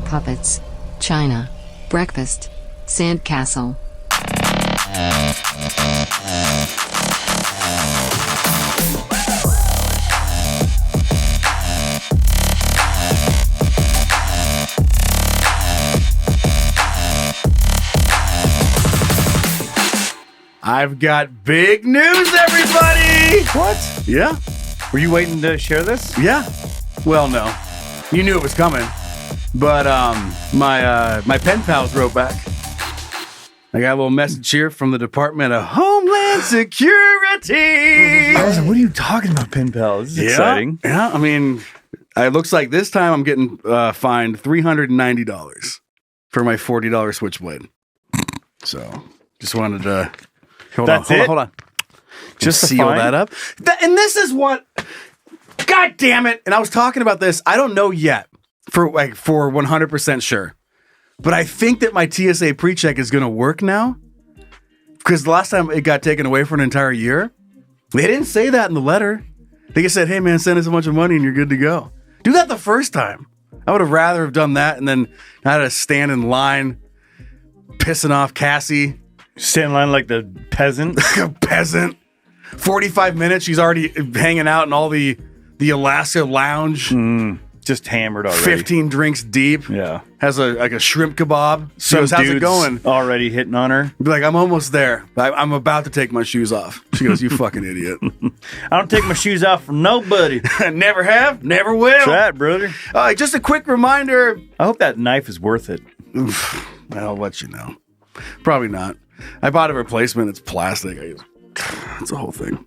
puppets, China, breakfast, sandcastle. I've got big news, everybody! What? Yeah. Were you waiting to share this? Yeah. Well, no. You knew it was coming. But my pen pals wrote back. I got a little message here from the Department of Homeland Security. I was like, what are you talking about, pen pal? This is exciting. Yeah, I mean, it looks like this time I'm getting fined $390 for my $40 switchblade. So, just wanted to... Hold on. Just seal that up. And this is what... God damn it. And I was talking about this. I don't know yet for 100% sure. But I think that my TSA pre-check is going to work now. Because the last time it got taken away for an entire year, they didn't say that in the letter. They just said, hey, man, send us a bunch of money and you're good to go. Do that the first time. I would have rather have done that and then I had to stand in line pissing off Cassie. Stand in line like the peasant? Like a peasant. 45 minutes, she's already hanging out in all the Alaska lounge. Just hammered already. 15 drinks deep. Yeah. Has a shrimp kebab. She Some goes, how's it dude's going? Already hitting on her. Be like, I'm almost there. I'm about to take my shoes off. She goes, you fucking idiot. I don't take my shoes off for nobody. Never have, never will. That's right, brother. Just a quick reminder. I hope that knife is worth it. I'll let you know. Probably not. I bought a replacement. It's plastic. It's a whole thing.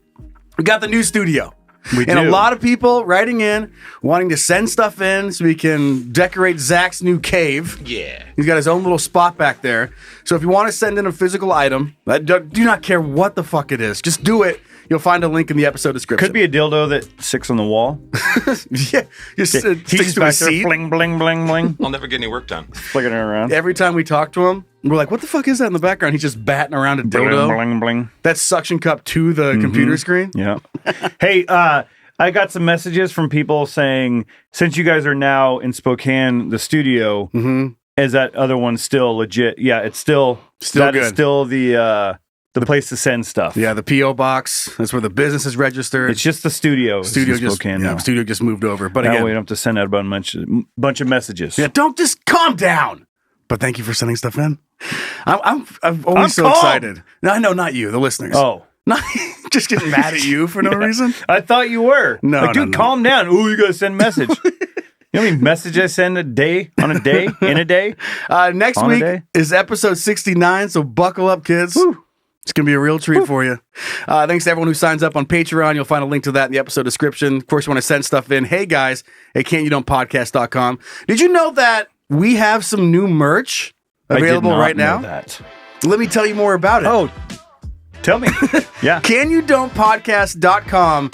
We got the new studio. We do. A lot of people writing in, wanting to send stuff in so we can decorate Zach's new cave. Yeah. He's got his own little spot back there. So if you want to send in a physical item, do not care what the fuck it is. Just do it. You'll find a link in the episode description. Could be a dildo that sticks on the wall. Yeah. Just sticks to a seat. Bling, bling, bling, bling. I'll never get any work done. Flicking it around. Every time we talk to him, we're like, what the fuck is that in the background? He's just batting around a Bling, dildo. bling, bling. That's suction cup to the computer screen. Yeah. Hey, I got some messages from people saying, since you guys are now in Spokane, the studio, is that other one still legit? Yeah, it's still good. Is still the place to send stuff. Yeah, the P.O. box. That's where the business is registered. It's just the studio. Studio in just Spokane now. studio just moved over. But Now again, we don't have to send out a bunch of messages. yeah, don't just calm down. But thank you for sending stuff in. I'm always I'm so calm. excited. No, I know, not you, the listeners. Oh. Not just getting mad at you for no reason. I thought you were. No, like, dude, no. calm down. Ooh, you gotta send a message. You know how many messages I send in a day? Next On a week day? is episode 69, so buckle up, kids. Woo. It's going to be a real treat for you. Thanks to everyone who signs up on Patreon. You'll find a link to that in the episode description. Of course, you want to send stuff in. Hey, guys, at canyoudon'tpodcast.com. Did you know that we have some new merch available I did not right now? know that. Let me tell you more about it. Oh, tell me. Yeah. CanYouDon'tPodcast.com.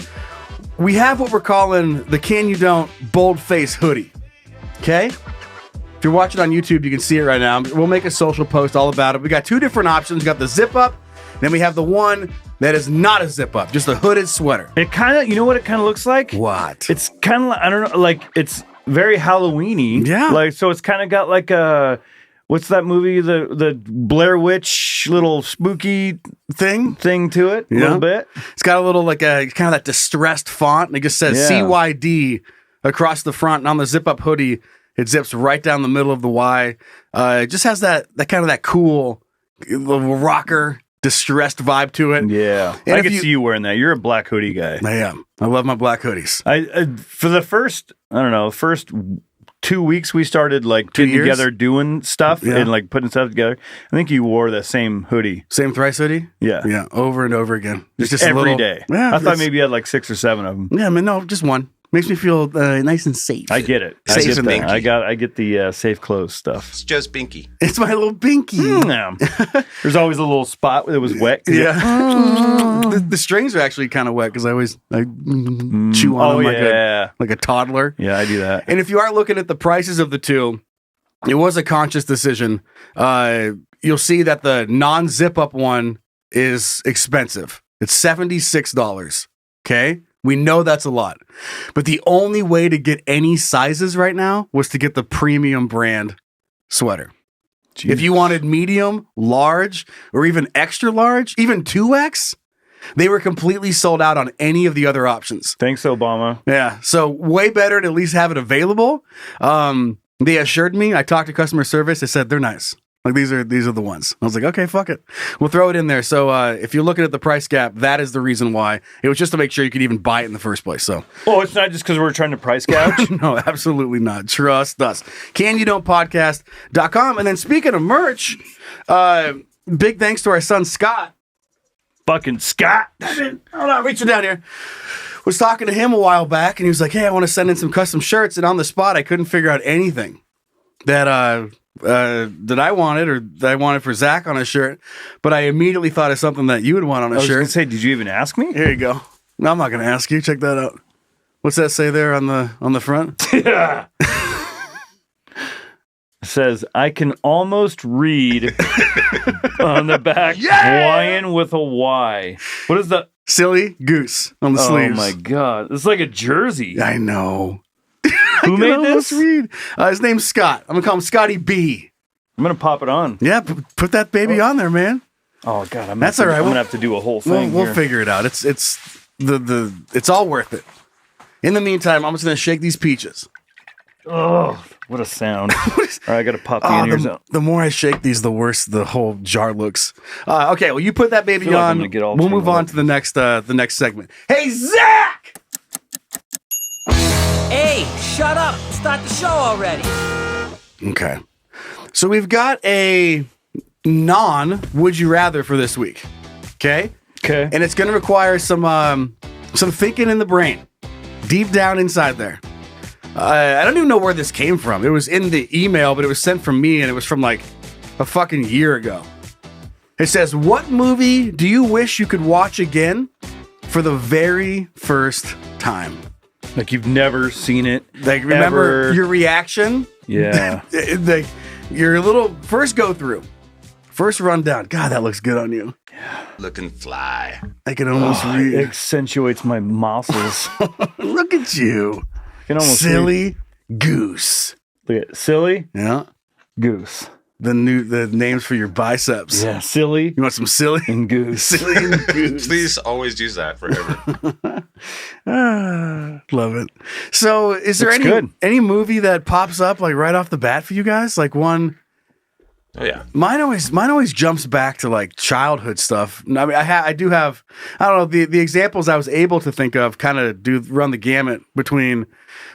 We have what we're calling the Can You Don't Boldface hoodie. Okay? If you're watching on YouTube, you can see it right now. We'll make a social post all about it. We got two different options. We got the zip up, then we have the one that is not a zip up, just a hooded sweater. It kind of, you know what it kind of looks like? What? It's kind of, I don't know, like it's very Halloween-y. Yeah. Like, so it's kind of got like a, what's that movie? The Blair Witch little spooky thing to it a little bit. It's got a little like a kind of that distressed font, and it just says CYD across the front, and on the zip up hoodie, it zips right down the middle of the Y. It just has that kind of that cool little rocker distressed vibe to it. Yeah. And I if can you- see you wearing that. You're a black hoodie guy. I am. I love my black hoodies. For the first 2 weeks we started like getting years? together doing stuff Yeah. and like putting stuff together. I think you wore the same hoodie. Same thrice hoodie? Yeah. Yeah, over and over again. It's just a every little, day. Yeah, I thought maybe you had like 6 or 7 of them. Yeah, I mean, no, just one. Makes me feel nice and safe. I get it. Safe I get and that. binky. I get the safe clothes stuff. It's just Binky. It's my little binky. Yeah. There's always a little spot that was wet. Yeah. The strings are actually kind of wet because I chew on them like a toddler. Yeah, I do that. And if you are looking at the prices of the two, it was a conscious decision. You'll see that the non-zip up one is expensive. It's $76. Okay? We know that's a lot. But the only way to get any sizes right now was to get the premium brand sweater. Jeez. If you wanted medium, large, or even extra large, even 2X, they were completely sold out on any of the other options. Thanks, Obama. Yeah. So way better to at least have it available. They assured me, I talked to customer service. They said they're nice. Like these are the ones. I was like, okay, fuck it. We'll throw it in there. So if you're looking at the price gap, that is the reason why. It was just to make sure you could even buy it in the first place. So it's not just because we're trying to price gouge? No, absolutely not. Trust us. CanYouDon'tPodcast.com. And then speaking of merch, big thanks to our son Scott. Fucking Scott. Hold on, reaching down here. Was talking to him a while back, and he was like, hey, I want to send in some custom shirts. And on the spot, I couldn't figure out anything that I wanted or that I wanted for Zach on a shirt, but I immediately thought of something that you would want on a shirt. I was going to say, did you even ask me? Here you go. No, I'm not going to ask you. Check that out. What's that say there on the front? Yeah. It says, I can almost read on the back, Hawaiian with a Y. What is that? Silly goose on the sleeves. Oh my God. It's like a jersey. I know. Who made this? Read. His name's Scott. I'm going to call him Scotty B. I'm going to pop it on. Yeah, put that baby on there, man. Oh God, that's all right. I'm going to have to do a whole thing. We'll figure it out. It's all worth it. In the meantime, I'm just going to shake these peaches. Oh, what a sound. All right, I got to pop the in-ears out. The more I shake these, the worse the whole jar looks. Okay, well, you put that baby on. We'll move on to the next segment. Hey, Zach! Hey, shut up. Start the show already. Okay. So we've got a would you rather for this week. Okay? Okay. And it's going to require some thinking in the brain. Deep down inside there. I don't even know where this came from. It was in the email, but it was sent from me, and it was from like a fucking year ago. It says, what movie do you wish you could watch again for the very first time? Like you've never seen it. Like, remember your reaction? Yeah. Like your little first go through, first rundown. God, that looks good on you. Yeah. Looking fly. I can almost read. It accentuates my muscles. Look at you. Silly goose. Look at silly. Yeah. Goose. The names for your biceps. Yeah. Silly. You want some silly and goose. Silly and goose. Please always use that forever. Love it. So is there any movie that pops up like right off the bat for you guys? Like one. Oh yeah. Mine always jumps back to like childhood stuff. I mean, I do have, I don't know, the examples I was able to think of kind of do run the gamut between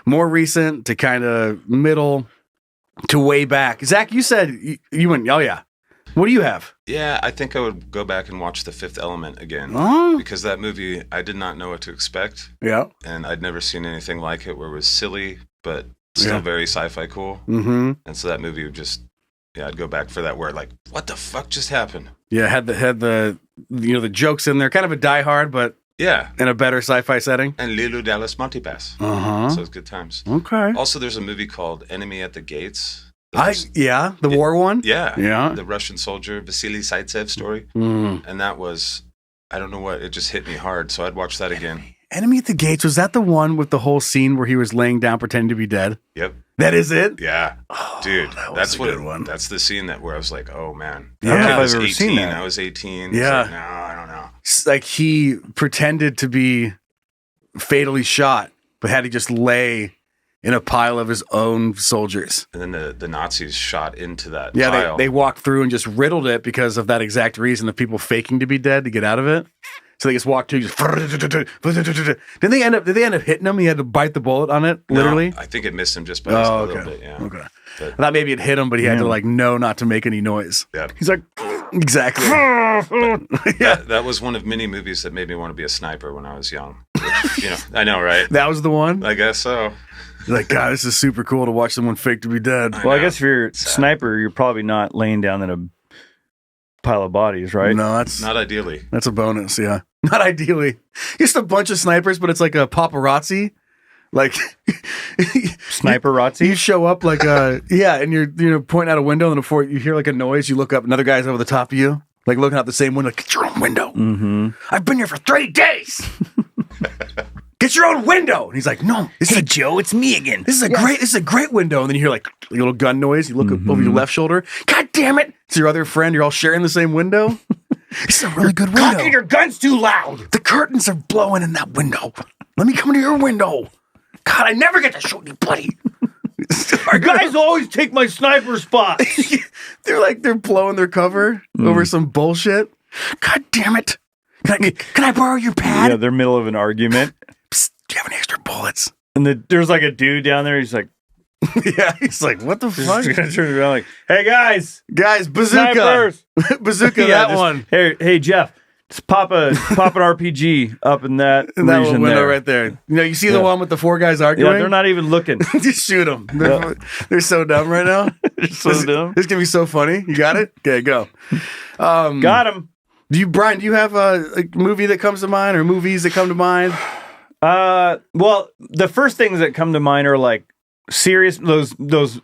more recent to kind of middle to way back. Zach, you said you went, oh yeah. What do you have? Yeah, I think I would go back and watch The Fifth Element again. Oh. Because that movie, I did not know what to expect. Yeah. And I'd never seen anything like it where it was silly, but still very sci-fi cool. Mm-hmm. And so that movie would just, I'd go back for that word like, what the fuck just happened? Yeah, had the the jokes in there, kind of a Die Hard, but in a better sci-fi setting. And Lilo Dallas Monty Pass. Uh-huh. So it's good times. Okay. Also, there's a movie called Enemy at the Gates. The war one? Yeah. The Russian soldier, Vasily Zaitsev story. Mm. And that was, I don't know what, it just hit me hard. So I'd watch that again. Enemy at the Gates, was that the one with the whole scene where he was laying down pretending to be dead? Yep. That is it? Yeah. Oh, dude, that's a good one. That's the scene where I was like, oh man. Yeah. I don't know if I was I've ever 18. seen that. I was 18. Yeah. Like, no, I don't know. It's like he pretended to be fatally shot, but had to just lay in a pile of his own soldiers. And then the Nazis shot into that Yeah, pile. they walked through and just riddled it because of that exact reason of people faking to be dead to get out of it. So they just walked through. Did they end up hitting him? He had to bite the bullet on it, literally. No, I think it missed him just by a little bit. Yeah. Okay. But, I thought maybe it hit him, but he had to know not to make any noise. Yeah. He's like, exactly. That was one of many movies that made me want to be a sniper when I was young. Which, I know, right? That was the one. I guess so. Like, God, this is super cool to watch someone fake to be dead. I guess if you're a sniper, you're probably not laying down in a pile of bodies, right? No, that's not ideally. That's a bonus, yeah. Not ideally. Just a bunch of snipers, but it's like a paparazzi. Like Sniper-razzi? You show up like and you're pointing out a window, and before you hear like a noise, you look up, another guy's over the top of you, like looking out the same window, like, get your own window. Mm-hmm. I've been here for 3 days. get your own window. And he's like, no, Joe, it's me again. This is a great window. And then you hear like a little gun noise. You look over your left shoulder. God damn it. It's your other friend. You're all sharing the same window. This is a really good window. Cocking your gun's too loud. The curtains are blowing in that window. Let me come to your window. God, I never get to shoot you, buddy. Our guys always take my sniper spot. they're blowing their cover over some bullshit. God damn it. Can I borrow your pad? Yeah, they're middle of an argument. Psst, do you have any extra bullets? And there's like a dude down there. He's like, yeah, he's like, what the fuck? He's gonna turn around like, hey guys, bazooka. snipers. Bazooka, Yeah, that one. Hey Jeff, just pop an RPG up in that In that region little window there. right there. You know, you see the one with the 4 guys arguing? Yeah, they're not even looking. Just shoot them. They're so dumb right now. They're so dumb. This is going to be so funny. You got it? Okay, go. Got him. Brian, do you have a movie that comes to mind or movies that come to mind? Well, the first things that come to mind are like serious, those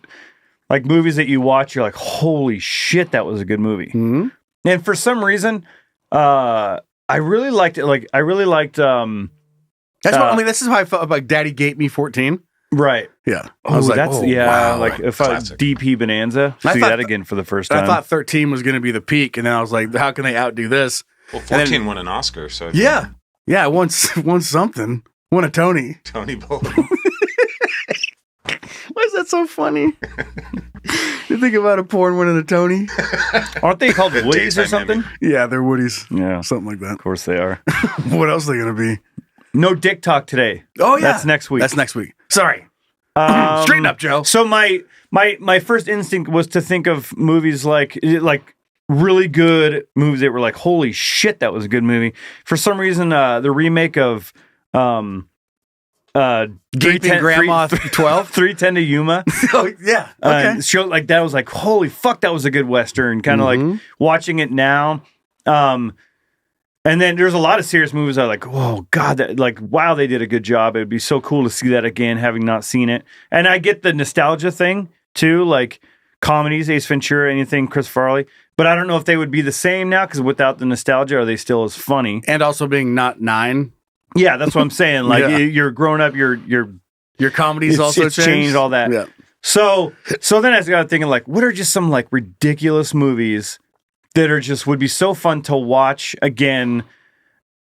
like movies that you watch, you're like, holy shit, that was a good movie. Mm-hmm. And for some reason, I really liked it. Like, I really liked, this is how I felt about Daddy Gate Me 14. right. Yeah. I was like, wow. like if I Classic. DP Bonanza, I see thought that again for the first time. I thought 13 was going to be the peak, and then I was like, how can they outdo this? Well, 14 won an Oscar, so Yeah. Yeah, won something. Won a Tony. Tony Bowl. Why is that so funny? You think about a porn winning a Tony? Aren't they called Woodies or Daytime something? Yeah, they're Woodies. Yeah, Something like that. of course they are. What else are they going to be? No dick talk today. Oh, yeah. That's next week. That's next week. Sorry. Straighten up, Joe. So my first instinct was to think of movies like really good movies that were like, holy shit, that was a good movie. For some reason, the remake of Gaping Grandma 12? 310 to Yuma. Oh, yeah. Okay. Show like that was like, holy fuck, that was a good Western. Kind of like watching it now. And then there's a lot of serious movies I like, oh God, that like, wow, they did a good job. It'd be so cool to see that again, having not seen it. And I get the nostalgia thing too, like comedies, Ace Ventura, anything Chris Farley. But I don't know if they would be the same now, because without the nostalgia, are they still as funny? And also being not 9. Yeah, that's what I'm saying. Like Yeah. you're growing up, your comedy's also it's changed all that. Yeah. So then I got thinking, like, what are just some like ridiculous movies that are just would be so fun to watch again,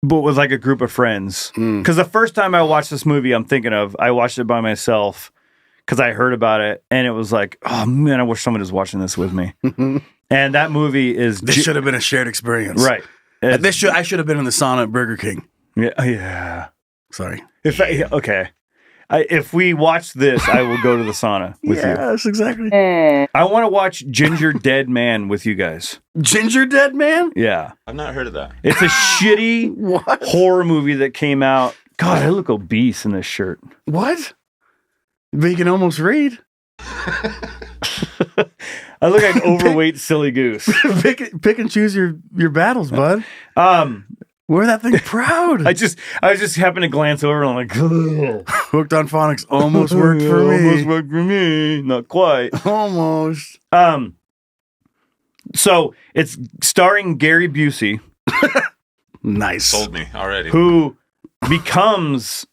but with like a group of friends? Because the first time I watched this movie, I watched it by myself because I heard about it, and it was like, oh man, I wish someone was watching this with me. And that movie is This should have been a shared experience. right. I should have been in the sauna at Burger King. Yeah. Sorry. If we watch this, I will go to the sauna with you. Yes, exactly. I want to watch Ginger Dead Man with you guys. Ginger Dead Man? Yeah. I've not heard of that. It's a shitty What? horror movie that came out. God, I look obese in this shirt. What? But you can almost read. I look like overweight silly goose. pick and choose your battles, bud. Wear that thing proud. I just happened to glance over and I'm like, ugh. Hooked on Phonics almost worked for me. Almost worked for me. Not quite. Almost. So it's starring Gary Busey, Nice. Sold me already. who becomes,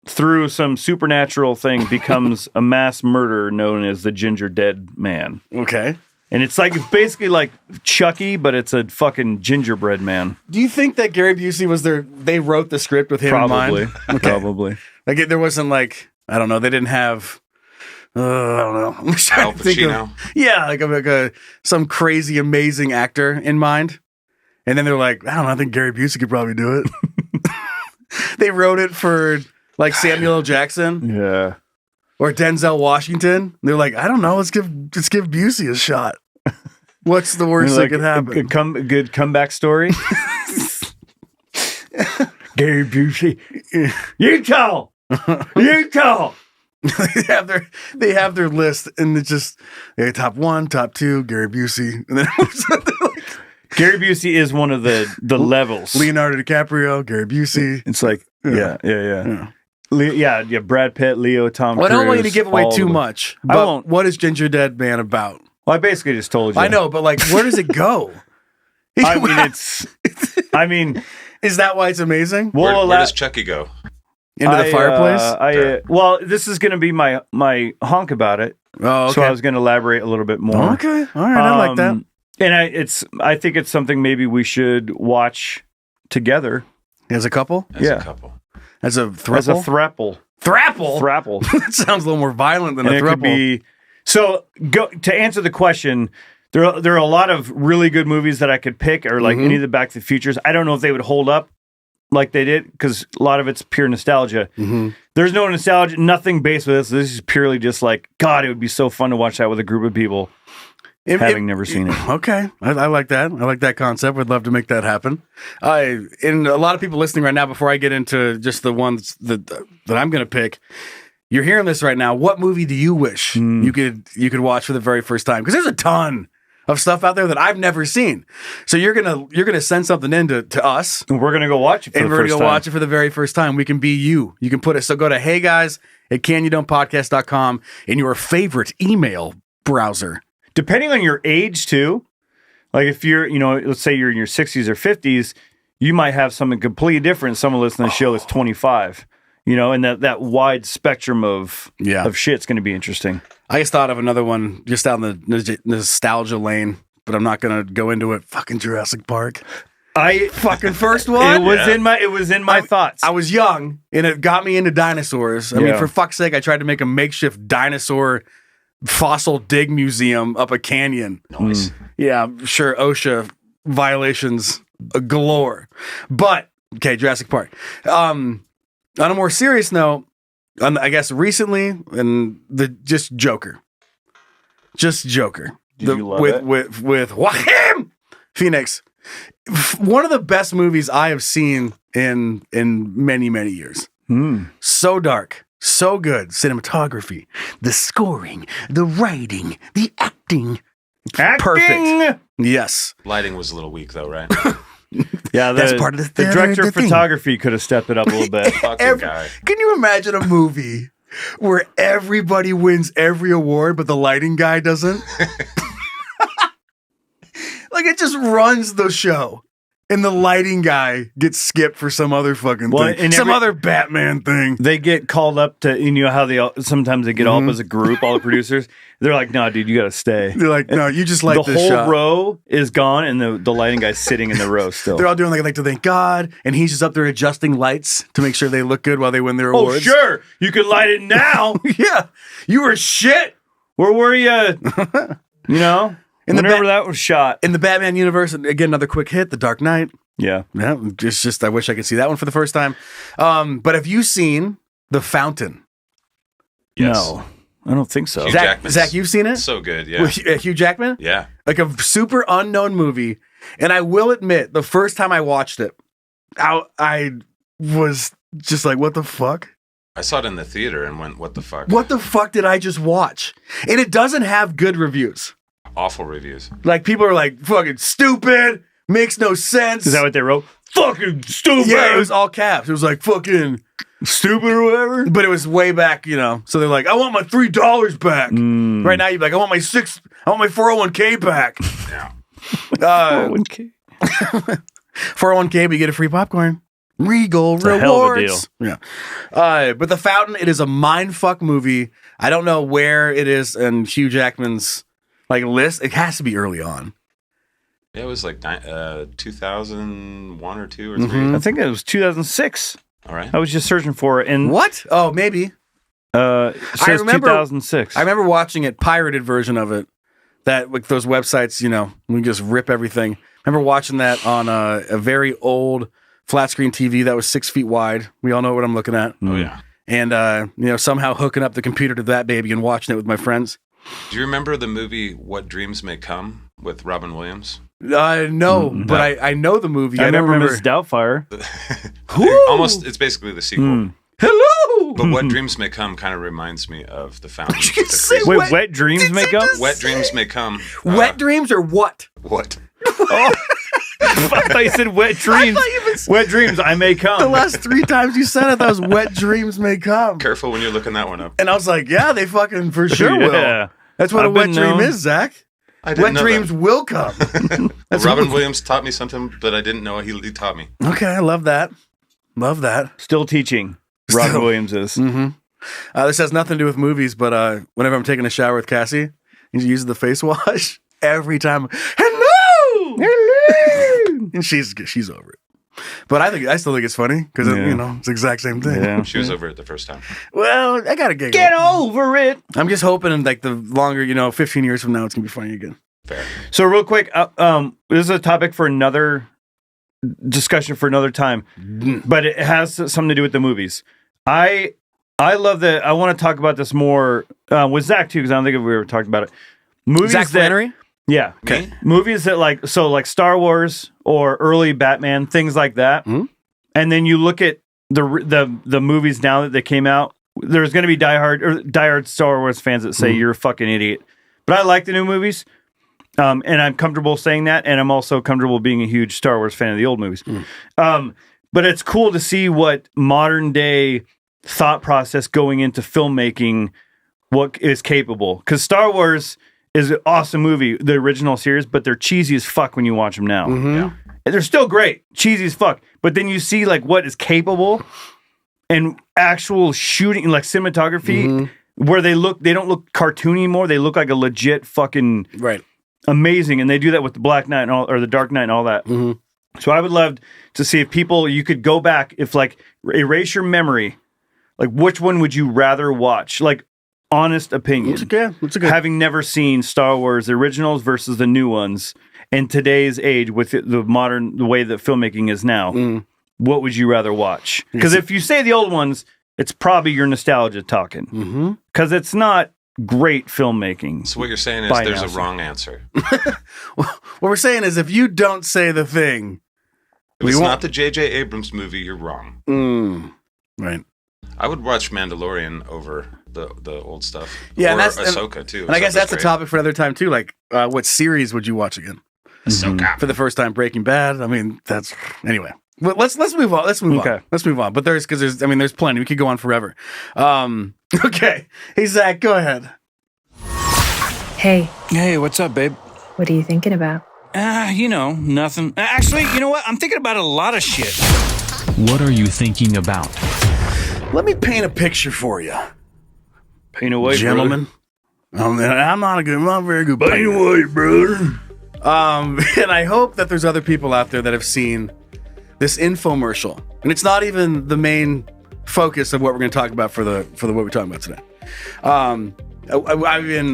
through some supernatural thing, becomes a mass murderer known as the Ginger Dead Man. Okay. And it's basically like Chucky, but it's a fucking gingerbread man. Do you think that Gary Busey was they wrote the script with him Probably. in mind? Okay. Probably. Like there wasn't like, I don't know, they didn't have, I don't know. I'm trying Al to think of, Pacino. like some crazy, amazing actor in mind. And then they're like, I don't know, I think Gary Busey could probably do it. They wrote it for like Samuel L. Jackson. Yeah. Or Denzel Washington. They're like, I don't know. Let's give Busey a shot. What's the worst that could happen? A good comeback story. Gary Busey. You tell. they have their list, and it's just top 1, top 2, Gary Busey, and then Gary Busey is one of the levels. Leonardo DiCaprio, Gary Busey. It's like yeah. Brad Pitt, Leo, Tom Cruise. Well, I don't want you to give away too much. I But won't. What is Ginger Dead Man about? Well, I basically just told you. I know, but like, where does it go? I mean, is that why it's amazing? Where does Chucky go? Into the fireplace? Well, this is going to be my honk about it. Oh, okay. So I was going to elaborate a little bit more. Okay. All right. I like that. And I think it's something maybe we should watch together. As a couple? As a couple. As a throuple? As a throuple. Thrapple? Thrapple. That sounds a little more violent than And a it could throuple. be... So, to answer the question, there are a lot of really good movies that I could pick, or like any of the Back to the Futures. I don't know if they would hold up like they did, because a lot of it's pure nostalgia. There's no nostalgia, nothing based with this. This is purely just like, God, it would be so fun to watch that with a group of people, having never seen it. Okay. I like that. I like that concept. Would love to make that happen. And a lot of people listening right now, before I get into just the ones that I'm going to pick, you're hearing this right now. What movie do you wish you could watch for the very first time? Because there's a ton of stuff out there that I've never seen. So you're gonna send something in to us, and we're gonna go watch it. We're gonna watch it for the very first time. We can be you. You can put it. So go to heyguys@canyondonepodcast.com in your favorite email browser. Depending on your age too, like if you're, let's say you're in your 60s or 50s, you might have something completely different. Someone listening to the show is 25. And that wide spectrum of shit's going to be interesting. I just thought of another one just down the nostalgia lane, but I'm not going to go into it. Fucking Jurassic Park. Fucking first one. It was in my thoughts. I was young, and it got me into dinosaurs. I mean, for fuck's sake, I tried to make a makeshift dinosaur fossil dig museum up a canyon. Nice. Yeah, sure, OSHA violations galore. But, okay, Jurassic Park. On a more serious note, I guess recently, and just Joker. Did you love with, it? with Joaquin Phoenix. One of the best movies I have seen in many, many years. So dark, so good. Cinematography, the scoring, the writing, the acting. Perfect. Yes. Lighting was a little weak, though, right? Yeah, that's part of the director of photography could have stepped it up a little bit. Fucking guy. Can you imagine a movie where everybody wins every award, but the lighting guy doesn't? Like, it just runs the show, and the lighting guy gets skipped for some other fucking thing, some other Batman thing. They get called up to, how sometimes they get all up as a group, all the producers. They're like, "No, dude, you got to stay." They're like, "No, you just like the this whole shot." row is gone, and the lighting guy's sitting in the row still. They're all doing like to thank God, and he's just up there adjusting lights to make sure they look good while they win their awards. Oh, sure, you can light it now. Yeah, you were shit. Where were you? Whenever that was shot in the Batman universe. And again, another quick hit, The Dark Knight. Yeah. It's just I wish I could see that one for the first time. But have you seen The Fountain? Yes. No, I don't think so. Zach, you've seen it? So good, yeah. With Hugh Jackman? Yeah. Like a super unknown movie. And I will admit, the first time I watched it, I was just like, what the fuck? I saw it in the theater and went, what the fuck? What the fuck did I just watch? And it doesn't have good reviews. Awful reviews. Like, people are like, fucking stupid, makes no sense. Is that what they wrote? Fucking stupid. Yeah, it was all caps. It was like, fucking stupid or whatever. But it was way back, So they're like, I want my $3 back. Right now, you're like, I want my 401k back. Yeah. 401k. 401k, but you get a free popcorn. Regal it's rewards. A hell of a deal. Yeah. But The Fountain, it is a mindfuck movie. I don't know where it is in Hugh Jackman's list. It has to be early on. Yeah, it was like 2001 or 2 or 3. I think it was 2006. All right. I was just searching for it. And what? Oh, maybe. It says 2006. I remember watching it, pirated version of it. That with those websites, we just rip everything. I remember watching that on a very old flat screen TV that was 6 feet wide. We all know what I'm looking at. Oh yeah. And somehow hooking up the computer to that baby and watching it with my friends. Do you remember the movie What Dreams May Come with Robin Williams? No, but I know the movie. I remember Miss Doubtfire. Almost, it's basically the sequel. Hello! But What Dreams May Come kind of reminds me of The Fountain. Wait, Wet Dreams May Come? Wet Dreams May come. Wet Dreams or what? What? Oh. I thought you said Wet Dreams. Wet Dreams, I May Come. The last 3 times you said it, that was Wet Dreams May Come. Careful when you're looking that one up. And I was like, yeah, they fucking for sure will. That's what a wet dream is, Zach. Wet dreams will come. Robin Williams taught me something, but I didn't know he taught me. Okay, I love that. Love that. Still teaching. Robin Williams is. This has nothing to do with movies, but whenever I'm taking a shower with Cassie, he uses the face wash every time. Hello, and she's over it. But I still think it's funny because it's the exact same thing. Yeah. She was over it the first time. Well, I gotta Get over it. I'm just hoping like the longer, 15 years from now, it's gonna be funny again. Fair. So real quick, this is a topic for another discussion for another time, but it has something to do with the movies. I love that. I want to talk about this more with Zach too, because I don't think we ever talked about it. Movies Zach Flannery? Yeah. Okay. Movies that like Star Wars or early Batman, things like that. And then you look at the movies now that they came out. There's going to be diehard Star Wars fans that say you're a fucking idiot. But I like the new movies. And I'm comfortable saying that. And I'm also comfortable being a huge Star Wars fan of the old movies. But it's cool to see what modern day thought process going into filmmaking, what is capable. Because Star Wars is an awesome movie, the original series, but they're cheesy as fuck when you watch them now. Yeah. And they're still great, cheesy as fuck. But then you see like what is capable and actual shooting, like cinematography, where they don't look cartoony anymore. They look like a legit fucking amazing. And they do that with the Black Knight or the Dark Knight and all that. So I would love to see if you could go back, if like erase your memory, like which one would you rather watch? Like honest opinion. That's a good. Having never seen Star Wars the originals versus the new ones in today's age with the way that filmmaking is now, what would you rather watch? Because if you say the old ones, it's probably your nostalgia talking. Because it's not great filmmaking. So what you're saying is there's a wrong answer. What we're saying is if you don't say the thing, if it's not the J.J. Abrams movie, you're wrong. Right. I would watch Mandalorian over the old stuff. Yeah, or Ahsoka too. And I guess that's a topic for another time too. Like, what series would you watch again? Ahsoka. For the first time, Breaking Bad. I mean, that's anyway. Well, let's move on. Let's move on. Let's move on. But there's plenty. We could go on forever. Okay. Hey Zach, go ahead. Hey, Hey, what's up, babe? what are you thinking about? Nothing. Actually, you know what? I'm thinking about a lot of shit. What are you thinking about? Let me paint a picture for you, Paint away, gentlemen. I'm not a very good painter. Paint away, brother. And I hope that there's other people out there that have seen this infomercial, and it's not even the main focus of what we're going to talk about for the what we're talking about today.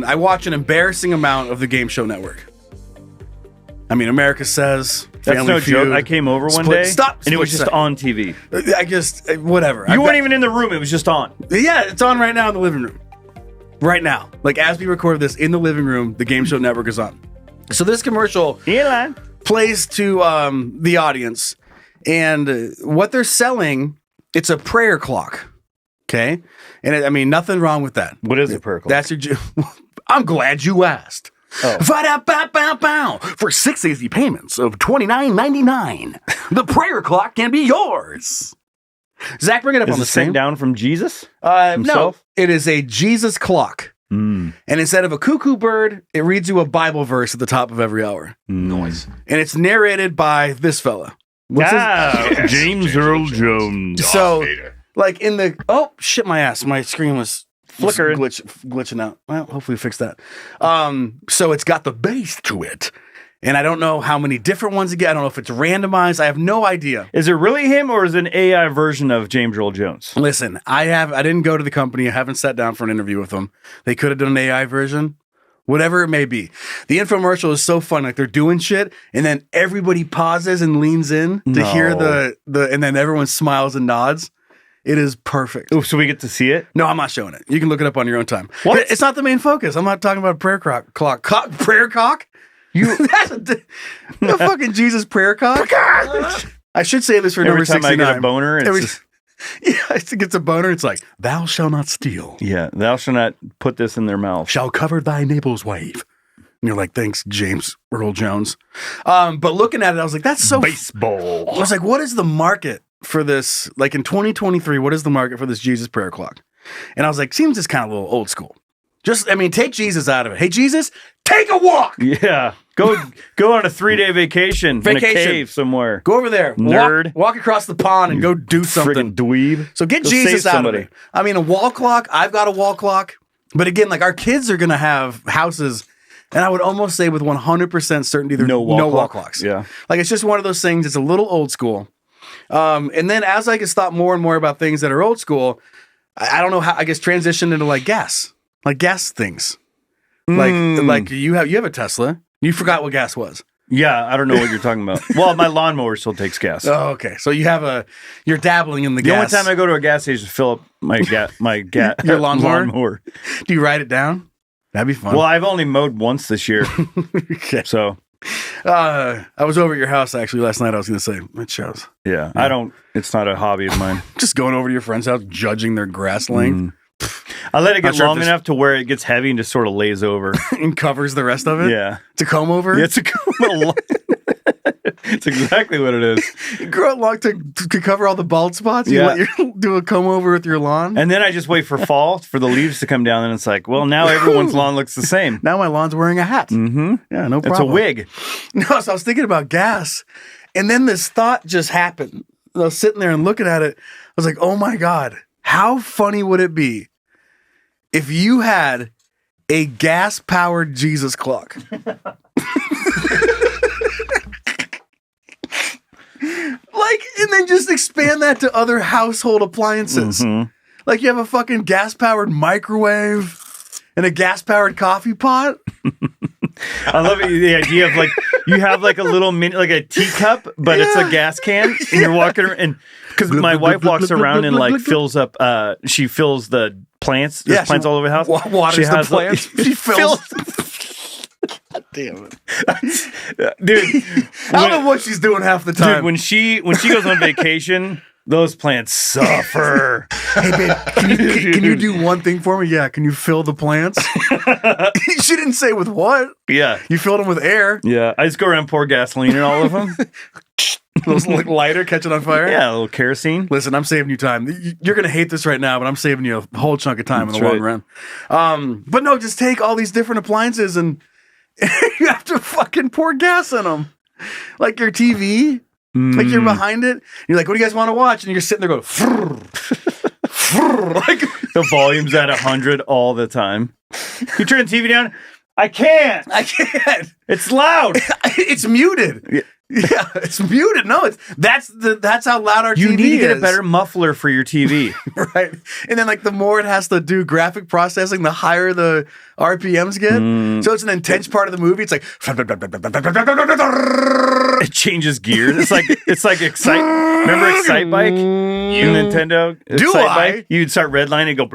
I watch an embarrassing amount of the Game Show Network. I mean, America Says, That's Family no Feud, joke. I came over one day, and it was just on TV. Whatever. You weren't even in the room. It was just on. Yeah, it's on right now in the living room. Right now. Like, as we record this, in the living room, the Game Show Network is on. So this commercial plays to the audience, and what they're selling, it's a prayer clock. Okay? And nothing wrong with that. What is a prayer clock? That's your... I'm glad you asked. For 6 easy payments of $29.99, the prayer clock can be yours. Zach, bring it up on the sent down from Jesus? No, it is a Jesus clock. And instead of a cuckoo bird, it reads you a Bible verse at the top of every hour. Noise. And it's narrated by this fella. Yes, James Earl Jones. So, like in the... Oh, shit my ass. My screen was... Flickering. Glitching out. Well, hopefully we fix that. So it's got the bass to it. And I don't know how many different ones you get. I don't know if it's randomized. I have no idea. Is it really him or is it an AI version of James Earl Jones? Listen, I didn't go to the company. I haven't sat down for an interview with them. They could have done an AI version. Whatever it may be. The infomercial is so fun. Like they're doing shit and then everybody pauses and leans in to hear the and then everyone smiles and nods. It is perfect. Oh, so we get to see it? No, I'm not showing it. You can look it up on your own time. What? It's not the main focus. I'm not talking about prayer clock. Prayer cock? That's a fucking Jesus prayer cock? I should say this for Every number time 69. I get a boner, I think it's a boner. It's like, thou shalt not steal. Yeah, thou shalt not put this in their mouth. Shall cover thy neighbor's wife. And you're like, thanks, James Earl Jones. But looking at it, I was like, that's so... Baseball. I was like, what is the market for this? Like in 2023, what is the market for this Jesus prayer clock? And I was like, seems just kind of a little old school. Just, I mean, take Jesus out of it. Hey, Jesus, take a walk. Yeah. Go on a 3-day vacation in a cave somewhere. Go over there. Nerd. Walk across the pond and go do something. Friggin' dweeb. So get Go Jesus save out somebody. of it. I mean, a wall clock. I've got a wall clock. But again, like our kids are going to have houses, and I would almost say with 100% certainty, there's no wall clocks. Yeah. Like it's just one of those things. It's a little old school. And then as I get thought more and more about things that are old school, I don't know how, I guess transition into like gas things. Like you have a Tesla. You forgot what gas was. Yeah, I don't know what you're talking about. Well, my lawnmower still takes gas. Oh, okay. So you're dabbling in the The only gas. time I go to a gas station to fill up my Your lawnmower? Do you write it down? That'd be fun. Well, I've only mowed once this year. Okay. So, I was over at your house actually last night. I was going to say, it shows. yeah, I don't, it's not a hobby of mine. Just going over to your friend's house, judging their grass length I let it get Not sure if long this- enough to where it gets heavy and just sort of lays over. and covers the rest of it. Yeah. It's a comb over. Yeah, it's it's exactly what it is. You grow it long to cover all the bald spots. You Yeah. do a comb over with your lawn. And then I just wait for fall for the leaves to come down, and it's like, well, now everyone's lawn looks the same. Now my lawn's wearing a hat. Mm-hmm. Yeah, no problem. It's a wig. No, so I was thinking about gas, and then this thought just happened. I was sitting there and looking at it. I was like, oh my God, how funny would it be if you had a gas-powered Jesus clock? Like, and then just expand that to other household appliances. Mm-hmm. Like you have a fucking gas-powered microwave and a gas-powered coffee pot. I love the idea of like you have like a little mini, like a teacup, but it's a gas can, and you're walking around. And because my wife walks around and like fills up, she fills the plants. There's Yeah, plants all over the house. Waters She the has, like- plants. She fills. God damn it. Dude, I don't know what she's doing half the time. dude, when she goes on vacation, those plants suffer. Hey, babe, can you do one thing for me? Yeah, can you fill the plants? She didn't say with what. Yeah, You filled them with air. yeah. I just go around and pour gasoline in all of them. Those like lighter, catch it on fire. Yeah, a little kerosene. Listen, I'm saving you time. You're gonna hate this right now, but I'm saving you a whole chunk of time in the That's long run. But no, just take all these different appliances and you have to fucking pour gas in them. Like your TV, like you're behind it. You're like, what do you guys want to watch? And you're sitting there going, like The volume's at 100 all the time. You turn the TV down. I can't. I can't. It's loud. It's muted. Yeah, it's muted. No, that's how loud our TV is. You need to get a better muffler for your TV. Right. And then like the more it has to do graphic processing, the higher the RPMs get. So it's an intense part of the movie. It's like It changes gears. It's like Excite. Remember Excite Bike? You Nintendo. Do Excite I? Bike? You'd start redlining and go.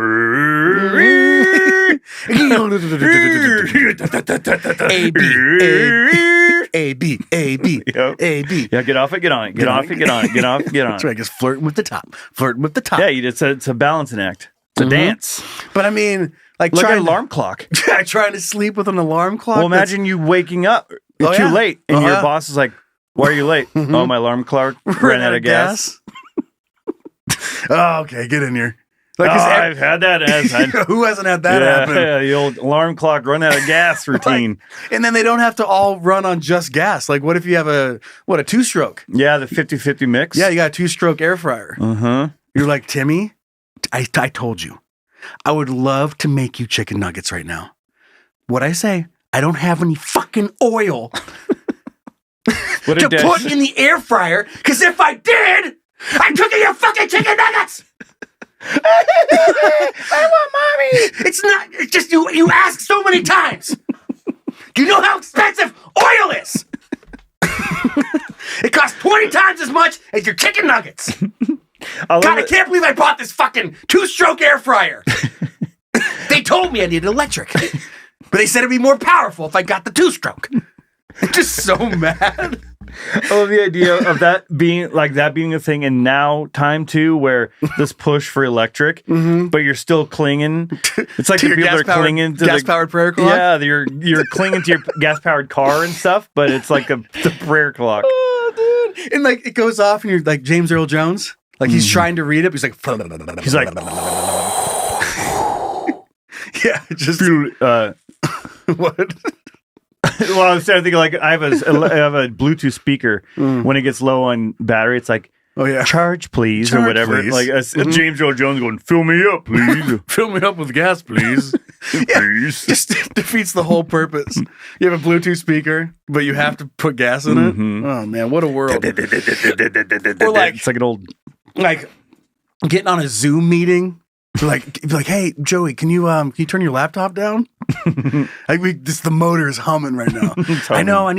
A B A B Yep. A B. Yeah, get off it, get on it, get off it, get on it, get off, get on That's it. right. Just flirting with the top. Flirting with the top. Yeah, it's a balancing act. It's a dance. But I mean, like Like an trying alarm clock. trying to sleep with an alarm clock. Well, imagine you waking up Oh, too yeah. late, and Oh, your yeah. boss is like, "Why are you late? Oh, my alarm clock ran out of gas." Oh, okay, get in here. Oh, Like, 'cause I've had that as who hasn't had that happen? yeah, the old alarm clock run out of gas routine. And then they don't have to all run on just gas. Like, what if you have a two-stroke? Yeah, the 50-50 mix. Yeah, you got a two-stroke air fryer. You're like, Timmy, I told you, I would love to make you chicken nuggets right now. What'd I say? I don't have any fucking oil What to a dish. put in the air fryer, because if I did, I'd cook you fucking chicken nuggets. I want mommy. It's not. It's just you ask so many times. You know how expensive oil is. It costs 20 times as much as your chicken nuggets. God, I can't believe I bought this fucking two-stroke air fryer. They told me I needed electric, but they said it'd be more powerful if I got the two-stroke. I'm just so mad. I love the idea of that being a thing in now time too, where this push for electric, but you're still clinging. It's like To the your people that are gas-powered- clinging to gas-powered prayer clock? Yeah, you're clinging to your gas powered car and stuff, but it's like the prayer clock. Oh, dude. And like it goes off and you're like James Earl Jones. Like he's trying to read it, but he's like Yeah, just what? Well, I was thinking like I have a Bluetooth speaker. When it gets low on battery, it's like, oh yeah, charge please Charge, or whatever. please. Like James Earl Jones going, fill me up, please. Fill me up with gas, please. Please. Just defeats the whole purpose. You have a Bluetooth speaker, but you have to put gas in it. Oh man, what a world! Or like, it's like an old like getting on a Zoom meeting. Like, hey Joey, can you turn your laptop down? The motor is humming right now. I know. I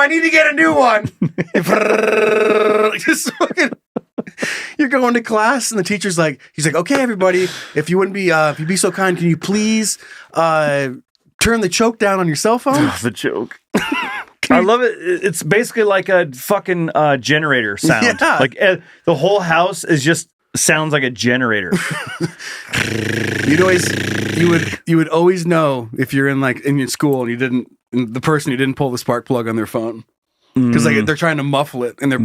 need to get a new one. Just fucking. You're going to class, and the teacher's like, he's like, okay, everybody, if you'd be so kind, can you please turn the choke down on your cell phone? Oh, the choke. I love it. It's basically like a fucking generator sound. Yeah. Like the whole house sounds like a generator. You would always know if you're in your school and the person who didn't pull the spark plug on their phone because like they're trying to muffle it and they're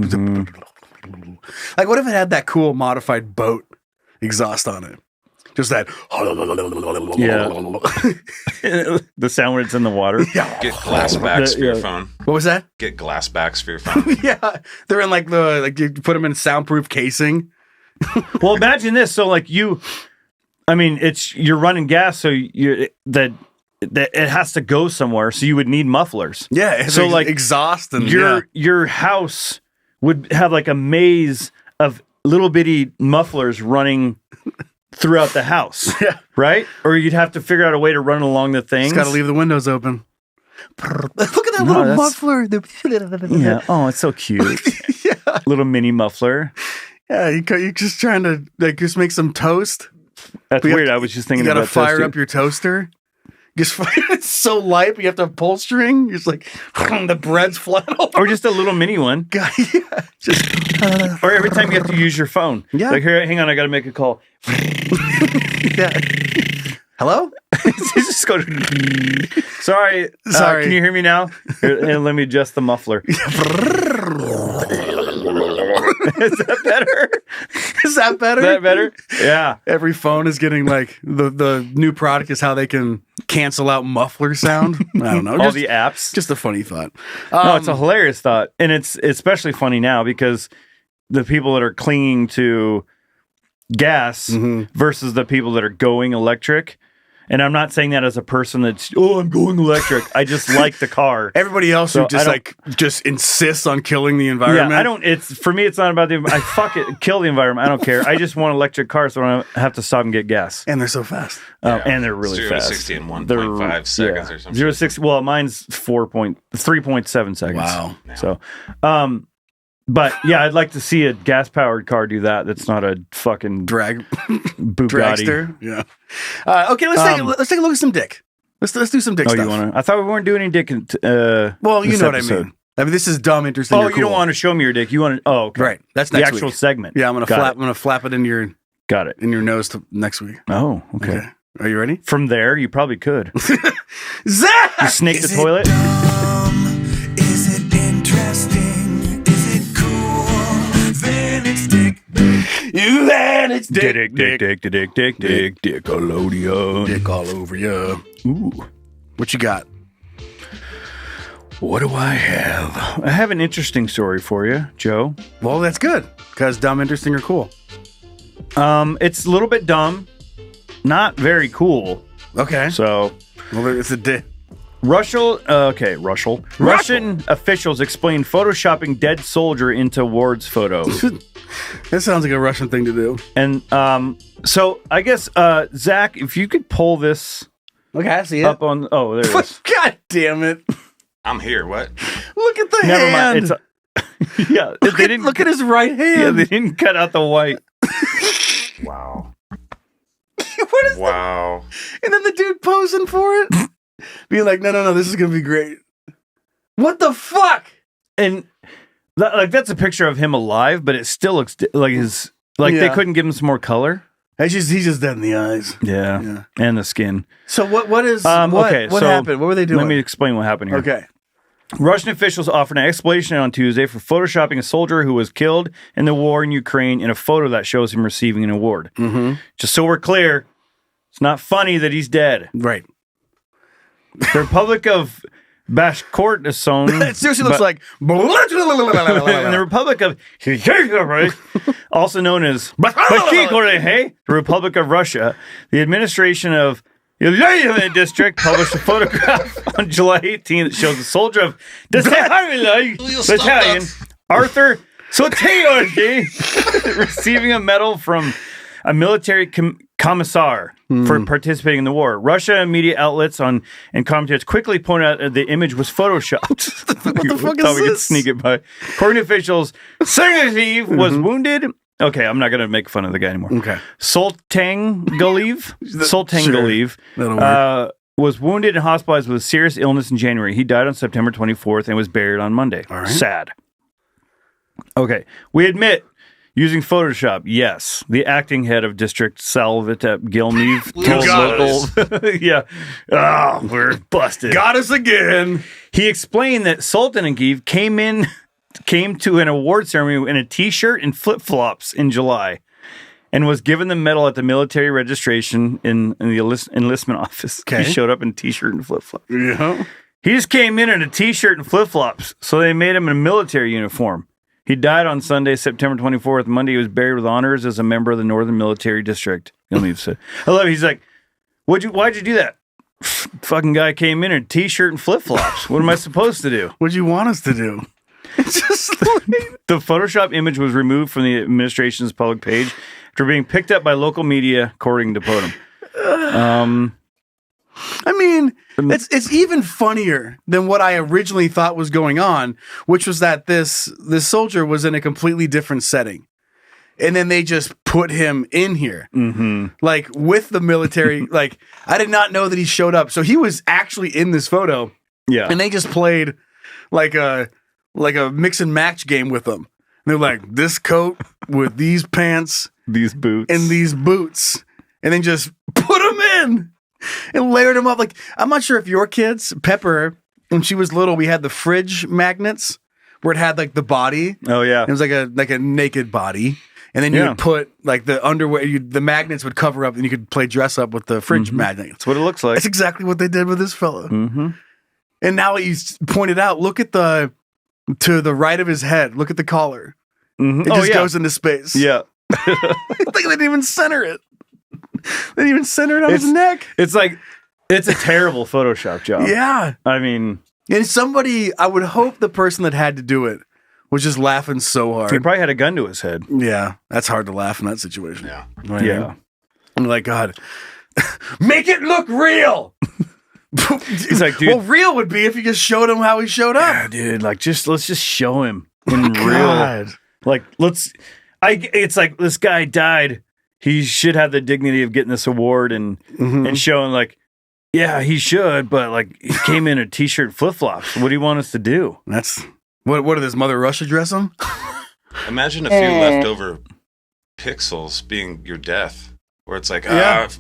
like, what if it had that cool modified boat exhaust on it? Just that. The sound when it's in the water. Yeah. Get glass backs for your phone. What was that? Get glass backs for your phone. Yeah, they're in you put them in soundproof casing. Well, imagine this. So like you're running gas, so that it has to go somewhere. So you would need mufflers. Yeah. So like exhaust and your house would have like a maze of little bitty mufflers running throughout the house. Yeah. Right? Or you'd have to figure out a way to run along the things. Just got to leave the windows open. Look at that little muffler. Yeah. Oh, it's so cute. Yeah. Little mini muffler. Yeah, you're just trying to just make some toast. That's weird. I was just thinking you about gotta fire up your toaster. It's so light, but you have to have pull string. It's like the bread's flat. Or just a little mini one. Yeah, Or every time you have to use your phone. Yeah. Like, here, hang on, I got to make a call. Yeah. Hello? Just go. Sorry. Can you hear me now? Here, let me adjust the muffler. Is that better? Is that better? Is that better? Yeah. Every phone is getting like the new product is how they can cancel out muffler sound. I don't know. All the apps. Just a funny thought. No, it's a hilarious thought. And it's especially funny now because the people that are clinging to gas versus the people that are going electric. And I'm not saying that as a person that's, I'm going electric. I just like the car. Everybody else who just insists on killing the environment. Yeah, for me, it's not about fuck it, kill the environment. I don't care. I just want an electric car so I don't have to stop and get gas. And they're so fast. And they're really 0 fast. to 60 in 1.5 seconds or something. 0 to 60. Well, mine's 3.7 seconds. Wow. So, but yeah, I'd like to see a gas-powered car do that. That's not a fucking Bugatti. Dragster. Yeah. Okay, let's take a look at some dick. Let's do some dick stuff. You want to? I thought we weren't doing any dick. Well, you know what I mean. I mean, this is dumb, interesting. Oh, you don't want to show me your dick. You want to? Oh, okay. Right. That's next the actual week. segment. Yeah, I'm gonna flap it in your. Got it. In your nose next week. Oh, okay. Are you ready? From there, you probably could. Zach! You snake the toilet. Is it interesting? Is it cool? Then it's dick. Then it's dick. Dickalodion. Dick all over you. Ooh. What you got? What do I have? I have an interesting story for you, Joe. Well, that's good because dumb, interesting, or cool. It's a little bit dumb, not very cool. Okay. So, well, it's a dick. Russian officials explain photoshopping dead soldier into Ward's photo. That sounds like a Russian thing to do. And so I guess Zach, if you could pull this, okay, I see it up on. Oh, there it is. God damn it! I'm here. What? Look at the Never hand. mind. Yeah, look at his right hand. Yeah, they didn't cut out the white. Wow. What is wow. And then the dude posing for it, being like, "No, this is gonna be great." What the fuck? And that's a picture of him alive, but it still looks like they couldn't give him some more color. He's just dead in the eyes. Yeah. And the skin. So what is what happened? What were they doing? Let me explain what happened here. Okay. Russian officials offered an explanation on Tuesday for photoshopping a soldier who was killed in the war in Ukraine in a photo that shows him receiving an award. Mm-hmm. Just so we're clear, It's not funny that he's dead. Right. The Republic of Bashkortostan. It seriously looks like. In the Republic of, also known as the Republic of Russia, the administration of district published a photograph on July 18th that shows a soldier of battalion Arthur Soteyorji receiving a medal from a military commissar for participating in the war. Russia media outlets and commentators quickly pointed out that the image was photoshopped. What the fuck Thought is we could this? sneak it by. According to officials, Sergeyev was wounded. Okay, I'm not going to make fun of the guy anymore. Okay. Sultangaliyev That'll was wounded and hospitalized with a serious illness in January. He died on September 24th and was buried on Monday. All right. Sad. Okay, we admit using Photoshop. Yes, the acting head of District Salvatep Gilnev told local. Yeah, we're busted. Got us again. He explained that Sultanagiv came to an award ceremony in a t-shirt and flip-flops in July and was given the medal at the military registration in the enlistment office. Okay. He showed up in a t-shirt and flip-flops. Yeah. He just came in a t-shirt and flip-flops, so they made him in a military uniform. He died on Sunday, September 24th. Monday, he was buried with honors as a member of the Northern Military District. Gilnev I love it. He's like, why'd you do that? Fucking guy came in a t-shirt and flip-flops. What am I supposed to do? What'd you want us to do? It's just like... The Photoshop image was removed from the administration's public page after being picked up by local media, according to Podem. I mean, it's even funnier than what I originally thought was going on, which was that this soldier was in a completely different setting. And then they just put him in here. Mm-hmm. Like, with the military. Like, I did not know that he showed up. So he was actually in this photo. Yeah. And they just played like a mix and match game with him. And they're like, this coat with these pants, these boots, and these boots. And then just put him in. And layered them up. Like, I'm not sure if your kids, Pepper, when she was little, we had the fridge magnets where it had like the body. Oh yeah, it was like a naked body, and then you would put like the underwear. The magnets would cover up, and you could play dress up with the fridge magnet. That's what it looks like. That's exactly what they did with this fellow. Mm-hmm. And now you pointed out. Look at to the right of his head. Look at the collar. Mm-hmm. It just goes into space. Yeah, like they didn't even center it. They didn't even center it on his neck. It's like, it's a terrible Photoshop job. Yeah. I mean, and somebody, I would hope the person that had to do it was just laughing so hard. he probably had a gun to his head. Yeah. That's hard to laugh in that situation. Yeah. Right? Yeah. I'm like, God, make it look real. He's like, dude. Well, real would be if you just showed him how he showed up. Yeah, dude, like, let's just show him in real. God. Like, it's like, this guy died. He should have the dignity of getting this award and showing like, yeah, he should, but like he came in a t-shirt flip-flops. What do you want us to do? That's what did his Mother Russia dress him? Imagine a few leftover pixels being your death. Where it's like,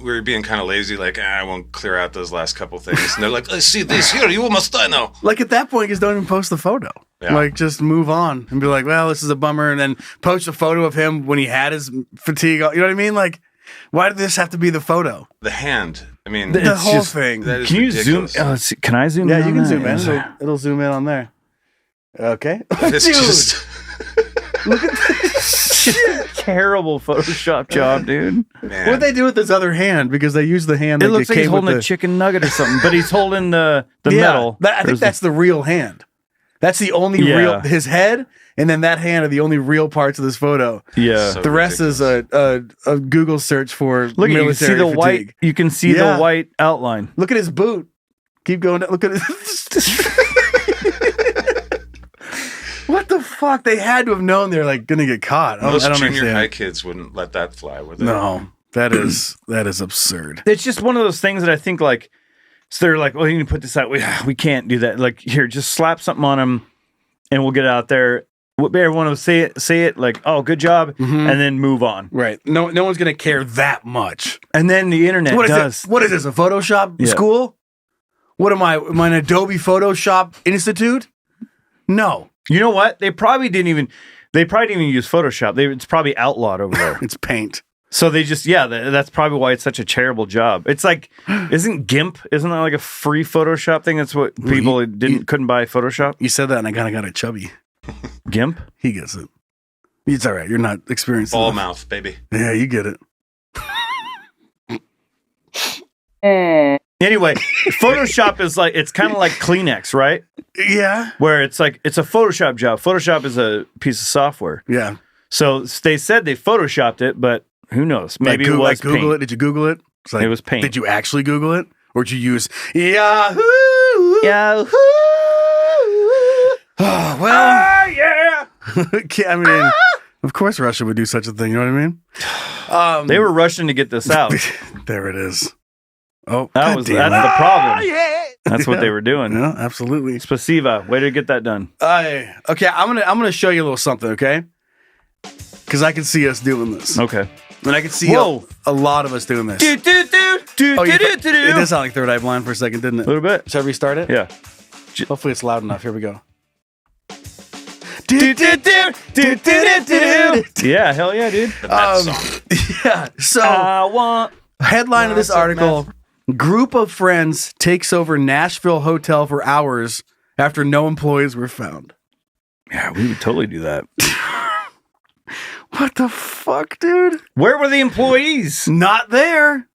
we're being kind of lazy, like, I won't clear out those last couple things. And they're like, let's see this here, you must die now. Like at that point, just don't even post the photo. Yeah. Like just move on and be like, well, this is a bummer. And then post a photo of him when he had his fatigue. You know what I mean? Like, why did this have to be the photo? The hand. I mean, The whole thing. that is Can you ridiculous. zoom? Can I zoom in? Yeah, you on can that? zoom in. Yeah. It'll zoom in on there. Okay. It's Dude, just look at this shit. Terrible Photoshop job, dude. man. What'd they do with his other hand? Because they used the hand. It that looks like came he's holding with a chicken nugget or something, but he's holding the metal. I think that's the real hand. That's the only real. His head and then that hand are the only real parts of this photo. Yeah. So The rest is a Google search for Look, military you can see the fatigue. white. You can see the white outline. Look at his boot. Keep going. Look at his. What the fuck? They had to have known they're like gonna get caught. Most I don't junior understand. high kids wouldn't let that fly, would they? No, that is absurd. It's just one of those things that I think like, so they're like, well, you need to put this out. We can't do that. Like, here, just slap something on him and we'll get it out there. Everyone will say it like, oh, good job, and then move on. Right. No one's gonna care that much. And then the internet does. What is this? A Photoshop school? What am I? Am I an Adobe Photoshop Institute? No. You know what? They probably didn't even use Photoshop. It's probably outlawed over there. It's paint. So they just, that's probably why it's such a terrible job. It's like, isn't that like a free Photoshop thing? That's what people couldn't buy Photoshop. You said that, and I kind of got a chubby. GIMP? He gets it. It's all right. You're not experiencing Ball it. mouth, baby. Yeah, you get it. Anyway, Photoshop is like, it's kind of like Kleenex, right? Yeah. Where it's like, it's a Photoshop job. Photoshop is a piece of software. Yeah. So they said they Photoshopped it, but who knows? Maybe it was Google paint. it. Did you Google it? It's like, It was paint. Did you actually Google it? Or did you use Yahoo? Yahoo! Oh, well. Yeah! I mean, of course Russia would do such a thing. You know what I mean? They were rushing to get this out. There it is. Oh, That's the problem. That's what they were doing. Yeah, absolutely. Spasiba, way to get that done. Okay, I'm gonna show you a little something, okay? Because I can see us doing this. Okay. And I can see a lot of us doing this. It did sound like Third Eye Blind for a second, didn't it? A little bit. Should I restart it? Yeah. Hopefully it's loud enough. Here we go. Yeah, hell yeah, dude. Yeah. So, headline of this article: Group of friends takes over Nashville hotel for hours after no employees were found. Yeah, we would totally do that. What the fuck, dude? Where were the employees? Not there.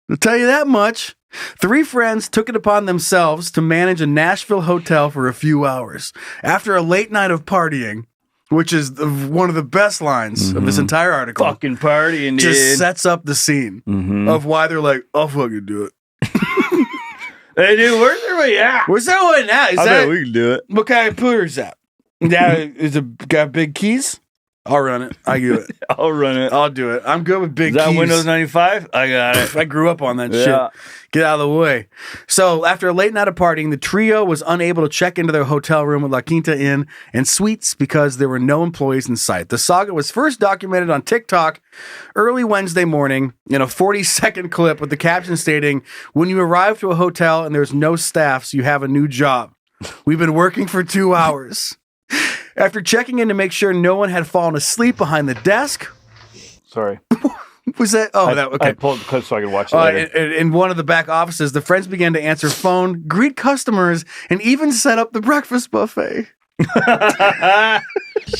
I'll tell you that much. 3 friends took it upon themselves to manage a Nashville hotel for a few hours. After a late night of partying, which is one of the best lines of this entire article. Fucking partying, just dude. sets up the scene of why they're like, I'll fucking do it. Hey, dude, where's everybody at? Where's everyone at? I bet we can do it. What kind of pooter's that? Yeah, is it got big keys? I'll run it. I do it. I'll run it. I'll do it. I'm good with big Is that keys. Windows 95? I got it. I grew up on that Yeah. shit. Get out of the way. So, after a late night of partying, the trio was unable to check into their hotel room at La Quinta Inn and Suites because there were no employees in sight. The saga was first documented on TikTok early Wednesday morning in a 40-second clip with the caption stating, "When you arrive to a hotel and there's no staffs, you have a new job. We've been working for 2 hours." After checking in to make sure no one had fallen asleep behind the desk. Sorry. Was that? Oh, that okay. I pulled the clip so I could watch it later. In one of the back offices, the friends began to answer phone, greet customers, and even set up the breakfast buffet.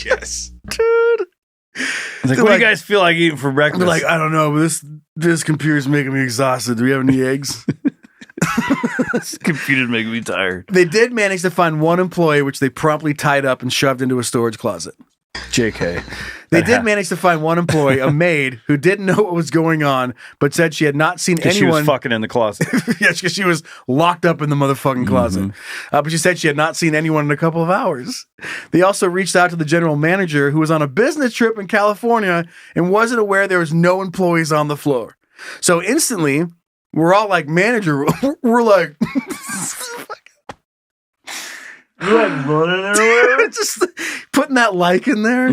Yes. Dude. It's like, what do you guys feel like eating for breakfast? They're like, I don't know, but this computer's making me exhausted. Do we have any eggs? This computer's making me tired. They did manage to find one employee, which they promptly tied up and shoved into a storage closet. JK. They did manage to find one employee, a maid, who didn't know what was going on, but said she had not seen anyone. She was fucking in the closet. Yes, because she was locked up in the motherfucking closet. But she said she had not seen anyone in a couple of hours. They also reached out to the general manager, who was on a business trip in California and wasn't aware there was no employees on the floor. So instantly, we're all like, manager, we're like... You like running everywhere? Just putting that like in there.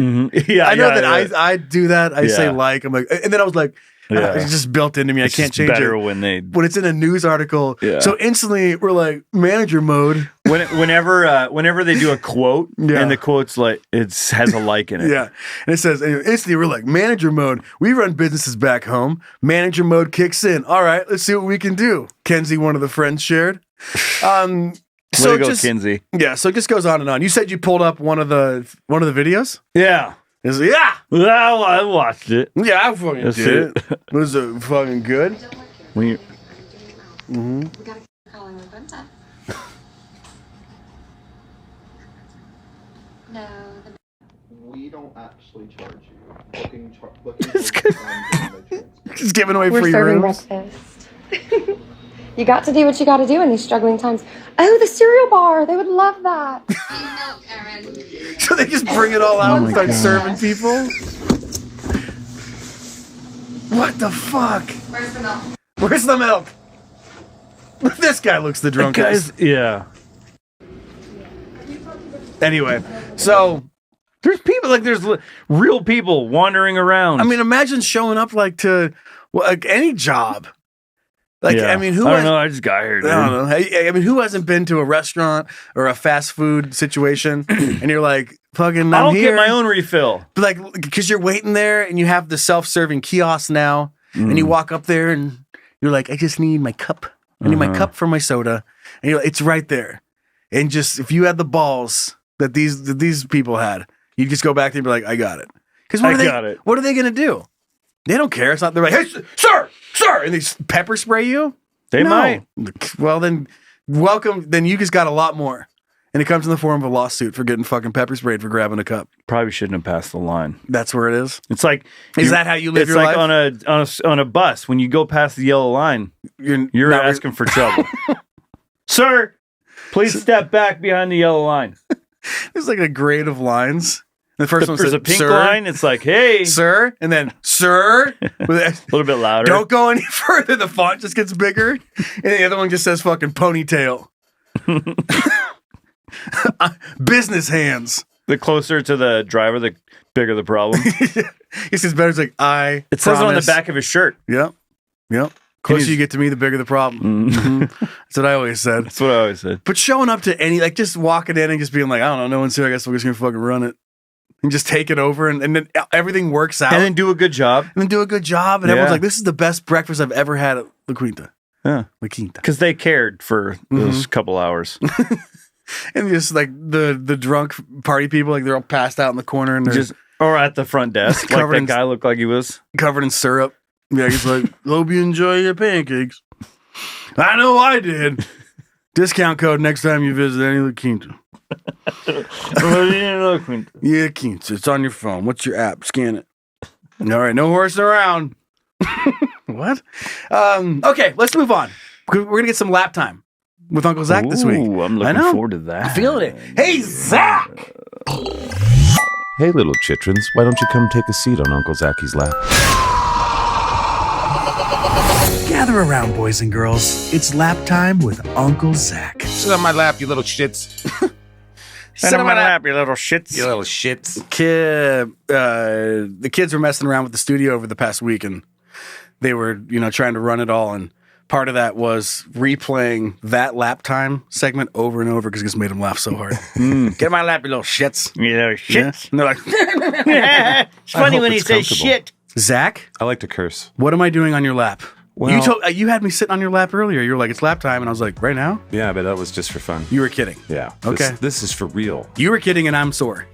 Yeah, I know that I do that. I say Yeah. like. I'm like, and then I was like, it's just built into me. I can't change better it. when it's in a news article. Yeah. So instantly we're like manager mode. Whenever they do a quote and the quote's like has a like in it. Yeah. And it says instantly we're like manager mode. We run businesses back home. Manager mode kicks in. All right, let's see what we can do. Kenzie, one of the friends, shared. So go, Kinsey. Yeah, so it just goes on and on. You said you pulled up one of the videos? Yeah. Well, I watched it. Yeah, I fucking did it. Was it fucking good? When you... We don't actually charge you. Booking Just giving away We're free serving rooms. breakfast. You got to do what you got to do in these struggling times. Oh, the cereal bar. They would love that. So they just bring it all out and start serving people? What the fuck? Where's the milk? Where's the milk? This guy looks the drunkest. Yeah. Anyway, so there's people there's real people wandering around. I mean, imagine showing up to any job. I mean, who? I don't know. I just got here. Dude. I don't know. I mean, who hasn't been to a restaurant or a fast food situation and you're like, fucking, I'll I'm here. get my own refill. But like, because you're waiting there and you have the self-serving kiosk now, and you walk up there and you're like, I just need my cup. I need my cup for my soda. And you're like, it's right there. And just, if you had the balls that these people had, you just go back there and be like, I got it. Because what are they going to do? They don't care. It's not, they're like, hey, sir, and they pepper spray you? They might. Well, then, welcome. Then you just got a lot more. And it comes in the form of a lawsuit for getting fucking pepper sprayed for grabbing a cup. Probably shouldn't have passed the line. That's where it is. It's like, is that how you live your life? It's like on a bus. When you go past the yellow line, you're asking for trouble. Sir, please step back behind the yellow line. There's like a grade of lines. The first one says, there's a pink sir, line. It's like, hey, sir, and then sir, a little bit louder. Don't go any further. The font just gets bigger, and the other one just says fucking ponytail. Business hands. The closer to the driver, the bigger the problem. He says better. It's like It says it on the back of his shirt. Yep. Closer you get to me, the bigger the problem. That's what I always said. That's what I always said. But showing up to any, like, just walking in and just being like, I don't know, no one's here. I guess we're just gonna fucking run it and just take it over, and then everything works out, and then do a good job, and everyone's like, this is the best breakfast I've ever had at La Quinta. Yeah, La Quinta, because they cared for those couple hours. And just like the drunk party people, like they're all passed out in the corner, and they're or at the front desk, like that guy looked like he was covered in syrup. Yeah, he's like, hope you enjoy your pancakes. I know I did. Discount code next time you visit any La Quinta. Yeah, Quinta. It's on your phone. What's your app? Scan it. All right, no horsing around. What? Okay, let's move on. We're gonna get some lap time with Uncle Zach this week. I'm looking forward to that. I'm feeling it. Hey, Zach! Hey, little chitrons, why don't you come take a seat on Uncle Zachy's lap? Gather around, boys and girls. It's lap time with Uncle Zach. Sit on my lap, you little shits. Sit on my lap, you little shits. You little shits. The kids were messing around with the studio over the past week, and they were, trying to run it all, and part of that was replaying that lap time segment over and over because it just made them laugh so hard. Get in my lap, you little shits. You little shits. Yeah? And they're like, it's funny when he says shit. Zach? I like to curse. What am I doing on your lap? Well, you had me sitting on your lap earlier. You were like, it's lap time. And I was like, right now? Yeah, but that was just for fun. You were kidding. Yeah. Okay. This is for real. You were kidding and I'm sore.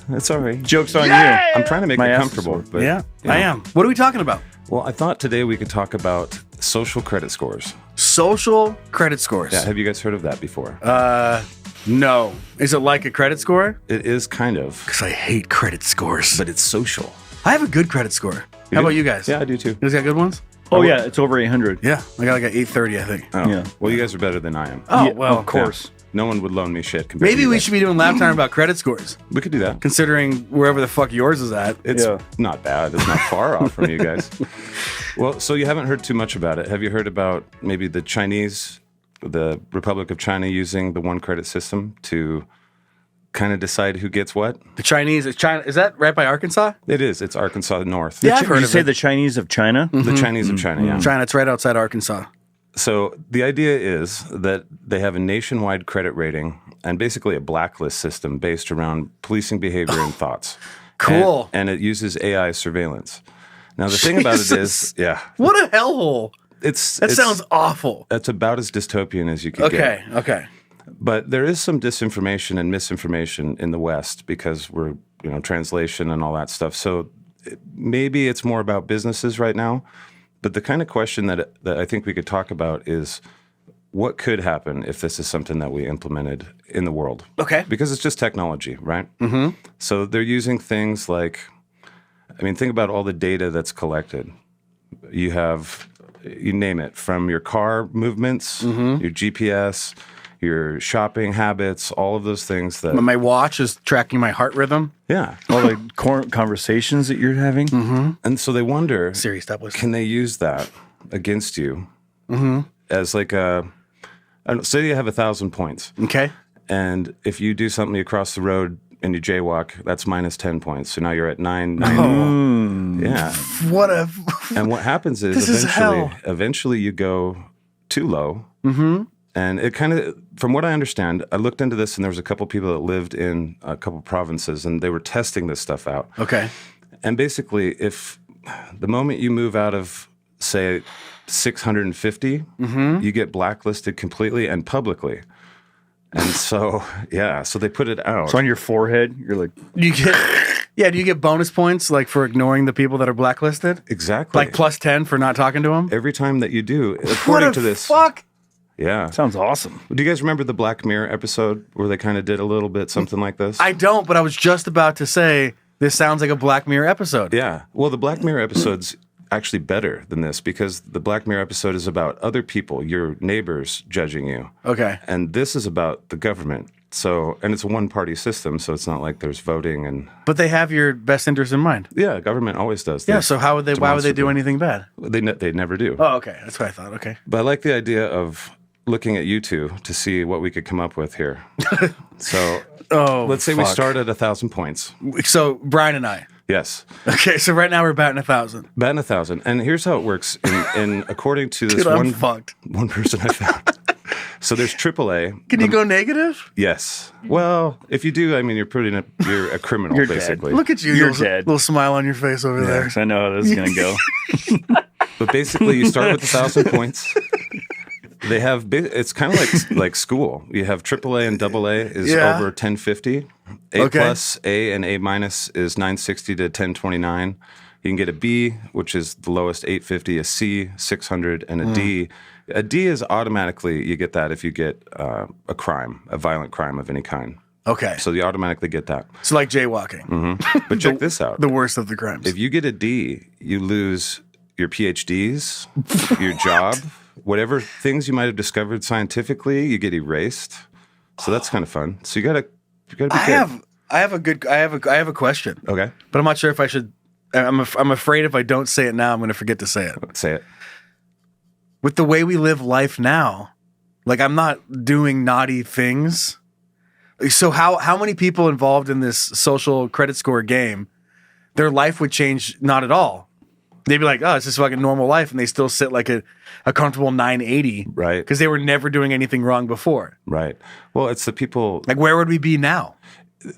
That's all right. Joke's on you. I'm trying to make it comfortable. But, yeah, I am. What are we talking about? Well, I thought today we could talk about social credit scores. Social credit scores. Yeah. Have you guys heard of that before? No. Is it like a credit score? It is kind of. Because I hate credit scores. But it's social. I have a good credit score. How about you guys? Yeah, I do too. You guys got good ones? Oh, yeah. It's over 800. Yeah. I got like an 830, I think. Oh. Yeah. Well, you guys are better than I am. Oh, Yeah, well. of course. Yeah. No one would loan me shit. compared Maybe to you we guys. should be doing lap time about credit scores. We could do that. Considering wherever the fuck yours is at. It's not bad. It's not far off from you guys. Well, so you haven't heard too much about it. Have you heard about maybe the Republic of China using the one credit system to kind of decide who gets what? The Chinese, is that right by Arkansas? It is. It's Arkansas North. Yeah, I've heard you of say it. the Chinese of China? The Chinese of China, yeah. China, it's right outside Arkansas. So the idea is that they have a nationwide credit rating and basically a blacklist system based around policing behavior and thoughts. Cool. And it uses AI surveillance. Now, the thing about it is, What a hellhole. That sounds awful. That's about as dystopian as you could get. Okay. But there is some disinformation and misinformation in the West because we're, translation and all that stuff. So maybe it's more about businesses right now. But the kind of question that I think we could talk about is what could happen if this is something that we implemented in the world? Okay. Because it's just technology, right? Mm-hmm. So they're using things like, think about all the data that's collected. You have, you name it, from your car movements, your GPS, your shopping habits, all of those things that... My watch is tracking my heart rhythm. Yeah. All the conversations that you're having. Mm-hmm. And so they wonder, Siri, stop listening. Can they use that against you as like say you have 1,000 points. Okay. And if you do something across the road and you jaywalk, that's minus 10 points. So now you're at 9. Yeah. What a... And what happens is This is hell. eventually you go too low. Mm-hmm. And it kind of, from what I understand, I looked into this and there was a couple people that lived in a couple provinces and they were testing this stuff out. Okay. And basically, if the moment you move out of, say, 650, you get blacklisted completely and publicly. And so, yeah, so they put it out. So on your forehead, you're like... Do you get bonus points like for ignoring the people that are blacklisted? Exactly. Like plus 10 for not talking to them? Every time that you do, according to this. Fuck? Yeah. Sounds awesome. Do you guys remember the Black Mirror episode where they kind of did a little bit something like this? I don't, but I was just about to say this sounds like a Black Mirror episode. Yeah. Well, the Black Mirror episode's actually better than this because the Black Mirror episode is about other people, your neighbors judging you. Okay. And this is about the government. So, and it's a one-party system, so it's not like there's voting and... But they have your best interest in mind. Yeah, government always does. Yeah, so why would they do anything bad? They never do. Oh, okay. That's what I thought. Okay. But I like the idea of looking at you two to see what we could come up with here. So, let's say we start at 1,000 points. So, Brian and I. Yes. Okay, so right now we're batting 1,000. Batting 1,000. And here's how it works. In according to this Dude, one person I found. So there's AAA. Can you go negative? Yes. Well, if you do, I mean, you're a criminal, You're basically. Look at you. You're little, dead. Little smile on your face over there. I know how this is going to go. But basically, you start with 1,000 points. They have it's kind of like school. You have AAA and AA is over 1050. A plus, A and A minus is 960 to 1029. You can get a B, which is the lowest 850, a C 600, and a D. A D is automatically you get that if you get a violent crime of any kind. Okay. So you automatically get that. It's like jaywalking. Mm-hmm. But check this out. The worst of the crimes. If you get a D, you lose your PhDs, your job, whatever things you might have discovered scientifically, you get erased. So that's kind of fun. So you gotta be good. I have a question. Okay. But I'm not sure if I should. I'm afraid if I don't say it now, I'm going to forget to say it. Say it. With the way we live life now, like I'm not doing naughty things. So how many people involved in this social credit score game, their life would change not at all. They'd be like, oh, it's just like a normal life, and they still sit like a comfortable 980. Right. Because they were never doing anything wrong before. Right. Well, it's the people... Like, where would we be now?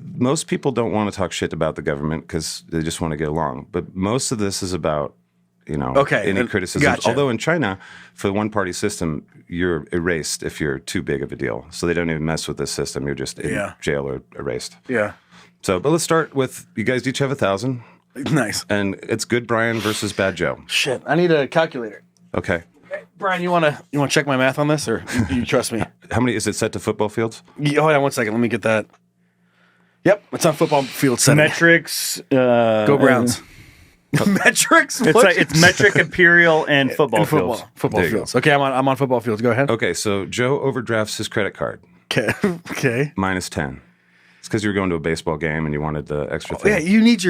Most people don't want to talk shit about the government because they just want to get along. But most of this is about, any criticism. Gotcha. Although in China, for the one-party system, you're erased if you're too big of a deal. So they don't even mess with this system. You're just in jail or erased. Yeah. So, but let's start with, you guys each have 1,000. Nice. And it's Good Brian versus Bad Joe. Shit, I need a calculator. Okay. Hey, Brian, you want to check my math on this, or you trust me? How many, is it set to football fields? Yeah, hold on 1 second. Let me get that. Yep, it's on football field setting. Metrics. Go Browns. Metrics? It's metric, imperial, and football fields. Football fields. Okay, I'm on football fields. Go ahead. Okay, so Joe overdrafts his credit card. Okay. Minus 10. It's because you were going to a baseball game and you wanted the extra thing. Yeah, you need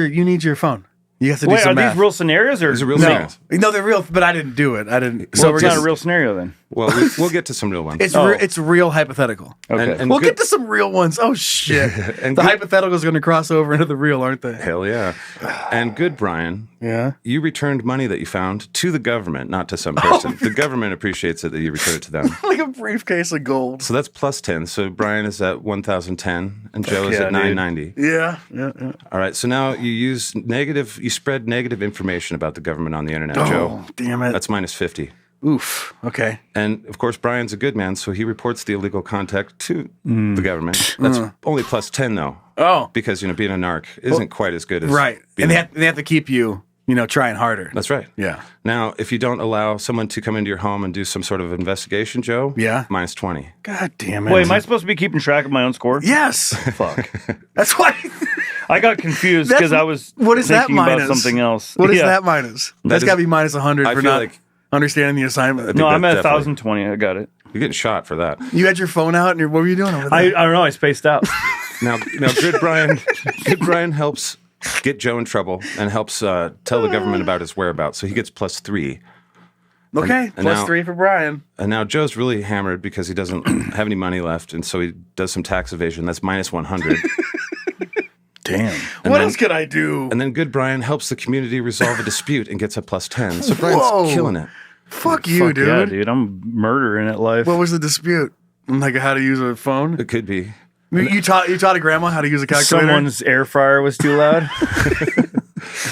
your phone. You have to do Wait, some are math. these real scenarios or These are real scenarios? No, they're real, but I didn't do it. I didn't. So it's not a real scenario then. Well, we'll get to some real ones. It's real hypothetical. Okay. And we'll get to some real ones. Oh shit! And the hypotheticals are going to cross over into the real, aren't they? Hell yeah! And Good Brian, you returned money that you found to the government, not to some person. The government appreciates it that you return it to them. Like a briefcase of gold. So that's plus 10. So Brian is at 1,010, and Joe is at 990. Yeah. All right. So now you spread negative information about the government on the internet, Joe. Damn it! That's minus 50. Oof. Okay. And of course, Brian's a good man, so he reports the illegal contact to the government. That's only plus 10, though. Oh. Because, being a narc isn't quite as good as... Right. And they have to keep you, trying harder. That's right. Yeah. Now, if you don't allow someone to come into your home and do some sort of investigation, Joe, minus 20. God damn it. Wait, am I supposed to be keeping track of my own score? Yes. Fuck. That's why... I got confused because I was thinking about something else. What is that minus? That's got to be minus 100 for not understanding the assignment. No, I'm at 1,020. I got it. You're getting shot for that. You had your phone out, and what were you doing over there? I don't know. I spaced out. Now, Good Brian helps get Joe in trouble and helps tell the government about his whereabouts. So he gets plus 3. Okay, and plus now, 3 for Brian. And now Joe's really hammered because he doesn't have any money left, and so he does some tax evasion. That's minus 100. Damn. What else could I do? And then Good Brian helps the community resolve a dispute and gets a plus 10. So Brian's killing it. Fuck you, dude. Yeah, dude. I'm murdering at life. What was the dispute? Like how to use a phone? It could be. You taught a grandma how to use a calculator? Someone's air fryer was too loud.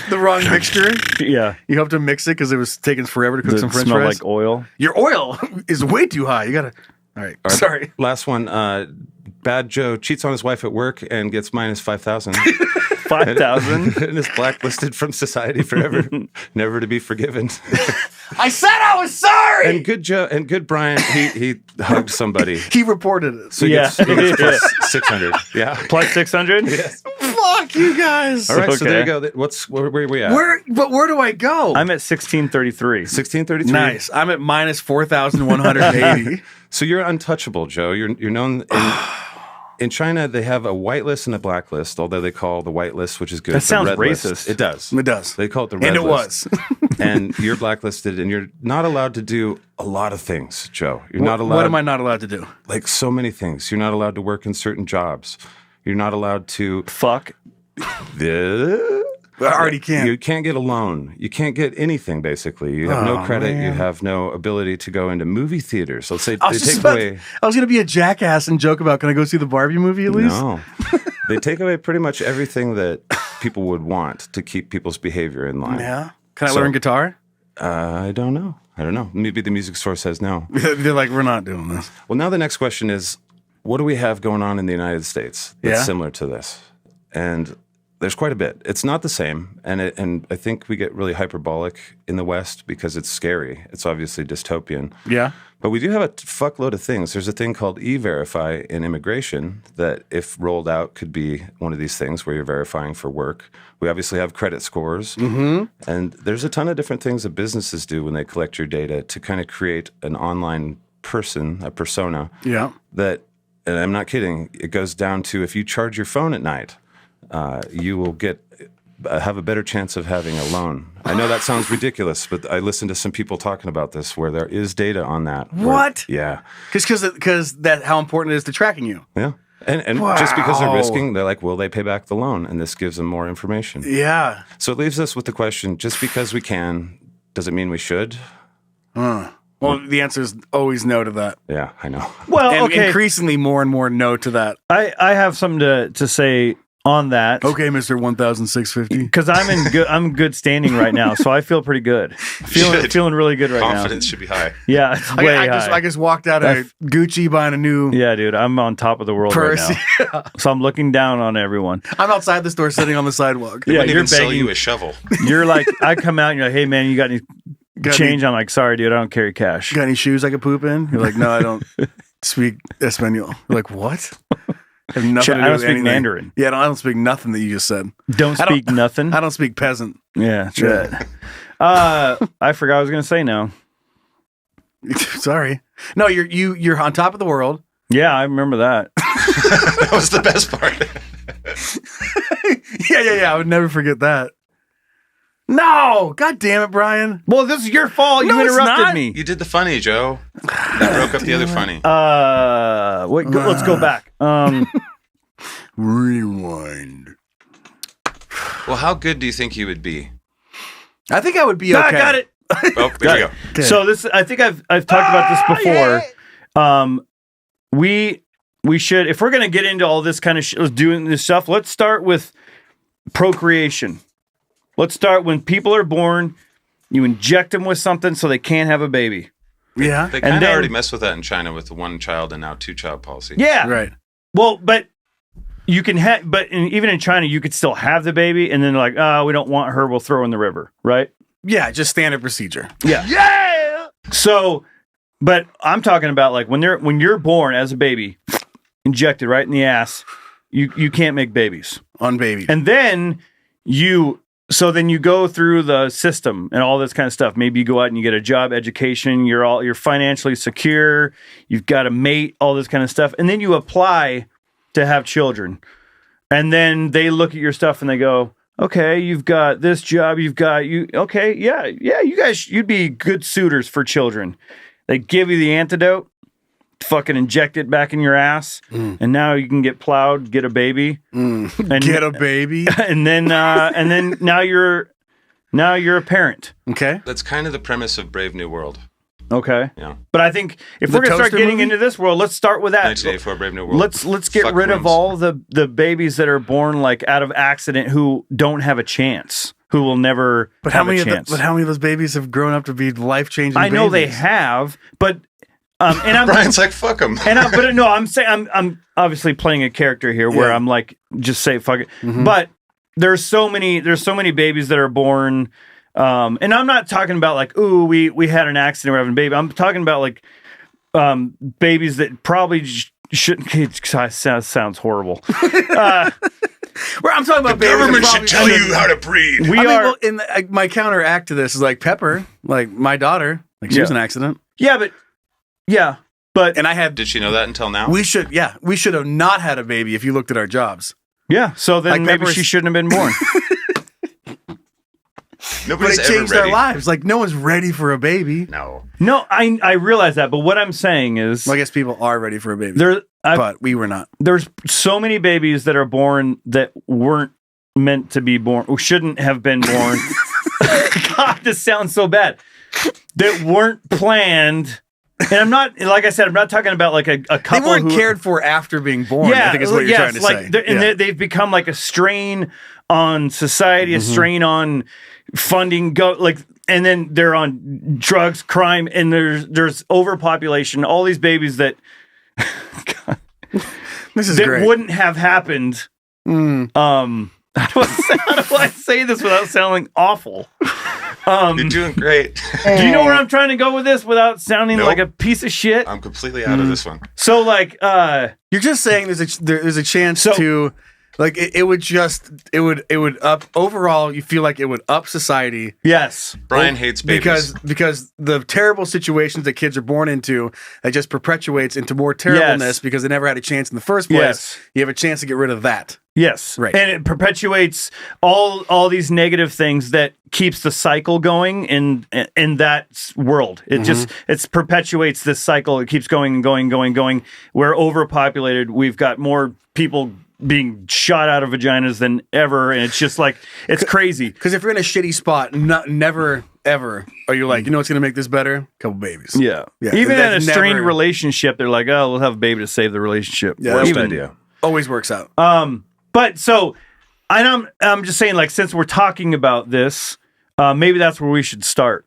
The wrong mixture? Yeah. You helped him mix it because it was taking forever to cook some french smell fries? like oil. Your oil is way too high. You got to... All right. Sorry. Last one. Bad Joe cheats on his wife at work and gets minus 5,000. 5,000? And is blacklisted from society forever. Never to be forgiven. I said I was sorry! And good Joe and good Brian, he hugged somebody. He reported it. So he gets plus 600. Yeah. Plus 600? Yes. Fuck you guys. All right, so there you go. Where are we at? Where do I go? I'm at 1633. 1633. Nice. I'm at minus 4,180. So you're untouchable, Joe. You're known in China. They have a whitelist and a blacklist, although they call the whitelist, which is good. That sounds red racist. List. It does. It does. They call it the red and it list. was. And you're blacklisted, and you're not allowed to do a lot of things, Joe. You're not allowed. What am I not allowed to do? Like so many things. You're not allowed to work in certain jobs. You're not allowed to fuck. I already can't. You can't get a loan. You can't get anything, basically. You have no credit. Man. You have no ability to go into movie theaters. Let's say I they was take away. I was going to be a jackass and joke about, can I go see the Barbie movie at least? No. They take away pretty much everything that people would want to keep people's behavior in line. Yeah. Can I learn guitar? I don't know. Maybe the music store says no. They're like, we're not doing this. Well, now the next question is, what do we have going on in the United States that's similar to this? And there's quite a bit. It's not the same, and I think we get really hyperbolic in the West because it's scary. It's obviously dystopian. Yeah. But we do have a fuckload of things. There's a thing called E-Verify in immigration that, if rolled out, could be one of these things where you're verifying for work. We obviously have credit scores. Mm-hmm. And there's a ton of different things that businesses do when they collect your data to kind of create an online person, a persona. Yeah. That, and I'm not kidding, it goes down to if you charge your phone at night, you will have a better chance of having a loan. I know that sounds ridiculous, but I listened to some people talking about this where there is data on that. What? Yeah. Because that how important it is to tracking you. Yeah. And just because they're risking, they're like, will they pay back the loan? And this gives them more information. Yeah. So it leaves us with the question, just because we can, does it mean we should? Well, the answer is always no to that. Yeah, I know. Well, and okay. increasingly more and more no to that. I have something to say on that. Okay, Mr. 1,650. Because I'm in good standing right now, so I feel pretty good. Feeling really good right now. Confidence should be high. Yeah, it's way high. I just walked out of Gucci buying a new dude, I'm on top of the world purse. right now. Yeah. So I'm looking down on everyone. I'm outside the store sitting on the sidewalk. They wouldn't you're even sell begging. you a shovel. You're like, I come out and you're like, hey man, you got any change? I'm like, sorry dude, I don't carry cash. Got any shoes I could poop in? You're like, no, I don't speak Espanol. You're like, what? I have nothing to do I don't with speak anything. Mandarin. Yeah, I don't speak nothing that you just said. Don't speak nothing? I don't speak peasant. Yeah, that's right. I forgot what I was going to say now. Sorry. No, you're on top of the world. Yeah, I remember that. That was the best part. Yeah. I would never forget that. No! God damn it, Brian. Well, this is your fault. You interrupted me. You did the funny, Joe. That broke up the other funny. Let's go back. Rewind. Oh, Well, how good do you think you would be? I think I would be okay. I got it. Oh, there we go. Okay. So I think I've talked about this before. Yeah. We should, if we're going to get into all this kind of doing this stuff, let's start with procreation. Let's start when people are born, you inject them with something so they can't have a baby. Yeah. They kind of already mess with that in China with the one child and now two child policy. Yeah. Right. Well, but you can have, even in China, you could still have the baby and then like, we don't want her, we'll throw her in the river. Right. Yeah. Just standard procedure. Yeah. Yeah. So, but I'm talking about like when you're born as a baby, injected right in the ass, you can't make babies. On baby. And then so then you go through the system and all this kind of stuff. Maybe you go out and you get a job, education, you're financially secure, you've got a mate, all this kind of stuff. And then you apply to have children. And then they look at your stuff and they go, okay, you've got this job, you guys, you'd be good suitors for children. They give you the antidote, fucking inject it back in your ass, and now you can get plowed, get a baby, and get a baby, and then now you're a parent. Okay, that's kind of the premise of Brave New World. Okay. Yeah. But I think if The we're gonna start Toaster getting movie? into this world, let's start with that. 1984 Brave New World. Let's get Fuck rid of rims. all the babies that are born like out of accident who don't have a chance, who will never But how have many? a chance. But how many of those babies have grown up to be life changing? I know they have, but and I'm Brian's like, fuck them. but no, I'm saying I'm obviously playing a character here where I'm like, just say fuck it. But there's so many babies that are born, and I'm not talking about like, ooh, we had an accident, we're having a baby. I'm talking about like babies that probably shouldn't. It sounds horrible. Where I'm talking about The government should tell you how to breed. My counteract to this is like Pepper, like my daughter, like she was an accident. But and I had. Did she know that until now? We should have not had a baby if you looked at our jobs. Yeah, so then Like maybe Pepper's- she shouldn't have been born. But Nobody's it ever changed ready. our lives. Like no one's ready for a baby. No. No, I realize that, but what I'm saying is, Well, I guess people are ready for a baby, but we were not. There's so many babies that are born that weren't meant to be born, or shouldn't have been born. God, this sounds so bad. That weren't planned. And I'm not, like I said, I'm not talking about like a couple They weren't who cared for after being born. I think is what you're trying to say. And they've become like a strain on society, a strain on funding. And then they're on drugs, crime, and there's overpopulation. All these babies that This is that great. wouldn't have happened. How do I say this without sounding awful? You're doing great. Do you know where I'm trying to go with this without sounding Nope. like a piece of shit? I'm completely out of this one. So like, you're just saying there's a chance to, like, it would up overall. You feel like it would up society. Yes, Brian hates babies because the terrible situations that kids are born into, that just perpetuates into more terribleness because they never had a chance in the first place. Yes. You have a chance to get rid of that. Yes, right, and it perpetuates all these negative things that keeps the cycle going in that world. It just perpetuates this cycle. It keeps going and going. We're overpopulated. We've got more people being shot out of vaginas than ever, and it's just like it's crazy. Because if you're in a shitty spot, never ever are you like, you know what's going to make this better? A couple babies. Yeah. Even in a strained relationship, they're like, oh, we'll have a baby to save the relationship. Yeah, Worst even- idea. Always works out. But so, and I'm just saying, like, since we're talking about this, maybe that's where we should start.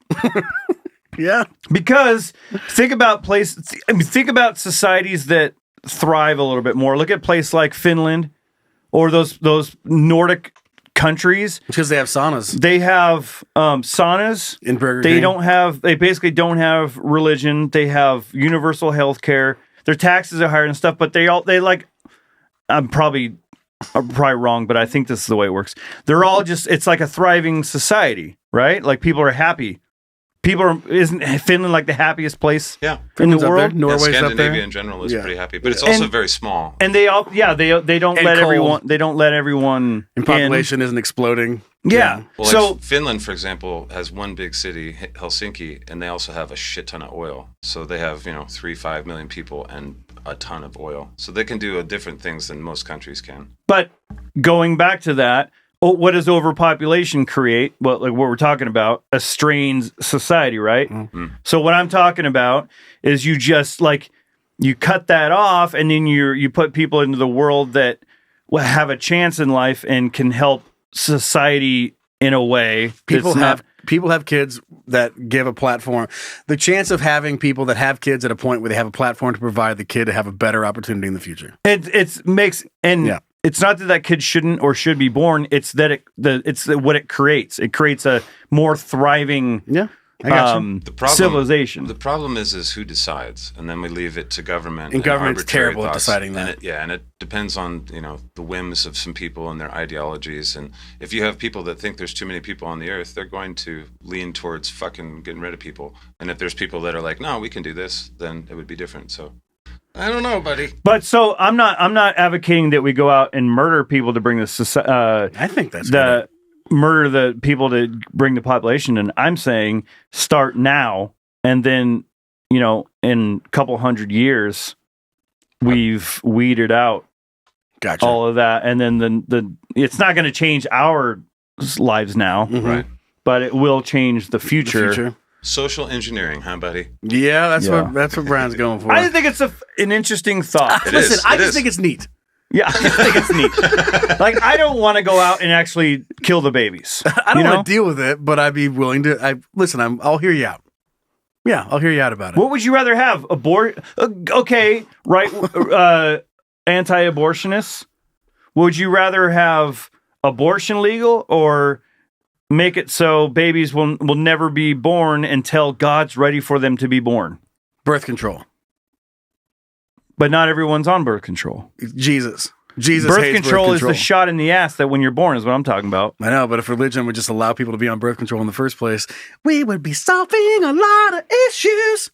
Yeah. Because think about societies that thrive a little bit more. Look at a place like Finland or those Nordic countries. Because they have saunas. They have saunas. In Burger They King. they basically don't have religion. They have universal health care. Their taxes are higher and stuff, but they like, I'm probably wrong, but I think this is the way it works. They're all it's like a thriving society, right? Like people are happy. Isn't Finland like the happiest place in the Finland's up world? there. Norway's up there. Scandinavia in general is pretty happy, but it's also very small. And they don't And let cold. everyone And population isn't exploding. Yeah. Well, So like Finland, for example, has one big city, Helsinki, and they also have a shit ton of oil. So they have 3-5 million people and a ton of oil. So they can do different things than most countries can. But going back to that, what does overpopulation create? Well, like what we're talking about, a strained society, right? Mm-hmm. So what I'm talking about is you just like you cut that off, and then you put people into the world that will have a chance in life and can help society in a way. People have kids that give a platform. The chance of having people that have kids at a point where they have a platform to provide the kid to have a better opportunity in the future. It's not that kid shouldn't or should be born. It's that what it creates. It creates a more thriving civilization. The problem is who decides, and then we leave it to government. And government's arbitrary terrible at thoughts. deciding that. And it depends on the whims of some people and their ideologies. And if you have people that think there's too many people on the earth, they're going to lean towards fucking getting rid of people. And if there's people that are like, no, we can do this, then it would be different. So I don't know, buddy. But so I'm not advocating that we go out and murder people to bring this. I think that's murder the people to bring the population. And I'm saying start now, and then in a couple hundred years, we've weeded out all of that, and then the it's not going to change our lives now, Right? But it will change the future. Social engineering, huh, buddy? Yeah, that's what Brian's going for. I think it's an interesting thought. Listen, I just think it's neat. Yeah, I just think it's neat. Like, I don't want to go out and actually kill the babies. I don't want to deal with it, but I'd be willing to. I'll hear you out. Yeah, I'll hear you out about it. What would you rather have? Okay, right, anti-abortionists. Would you rather have abortion legal or make it so babies will never be born until God's ready for them to be born? Birth control. But not everyone's on birth control. Jesus birth hates control is the shot in the ass that when you're born is what I'm talking about. I know, but if religion would just allow people to be on birth control in the first place, we would be solving a lot of issues.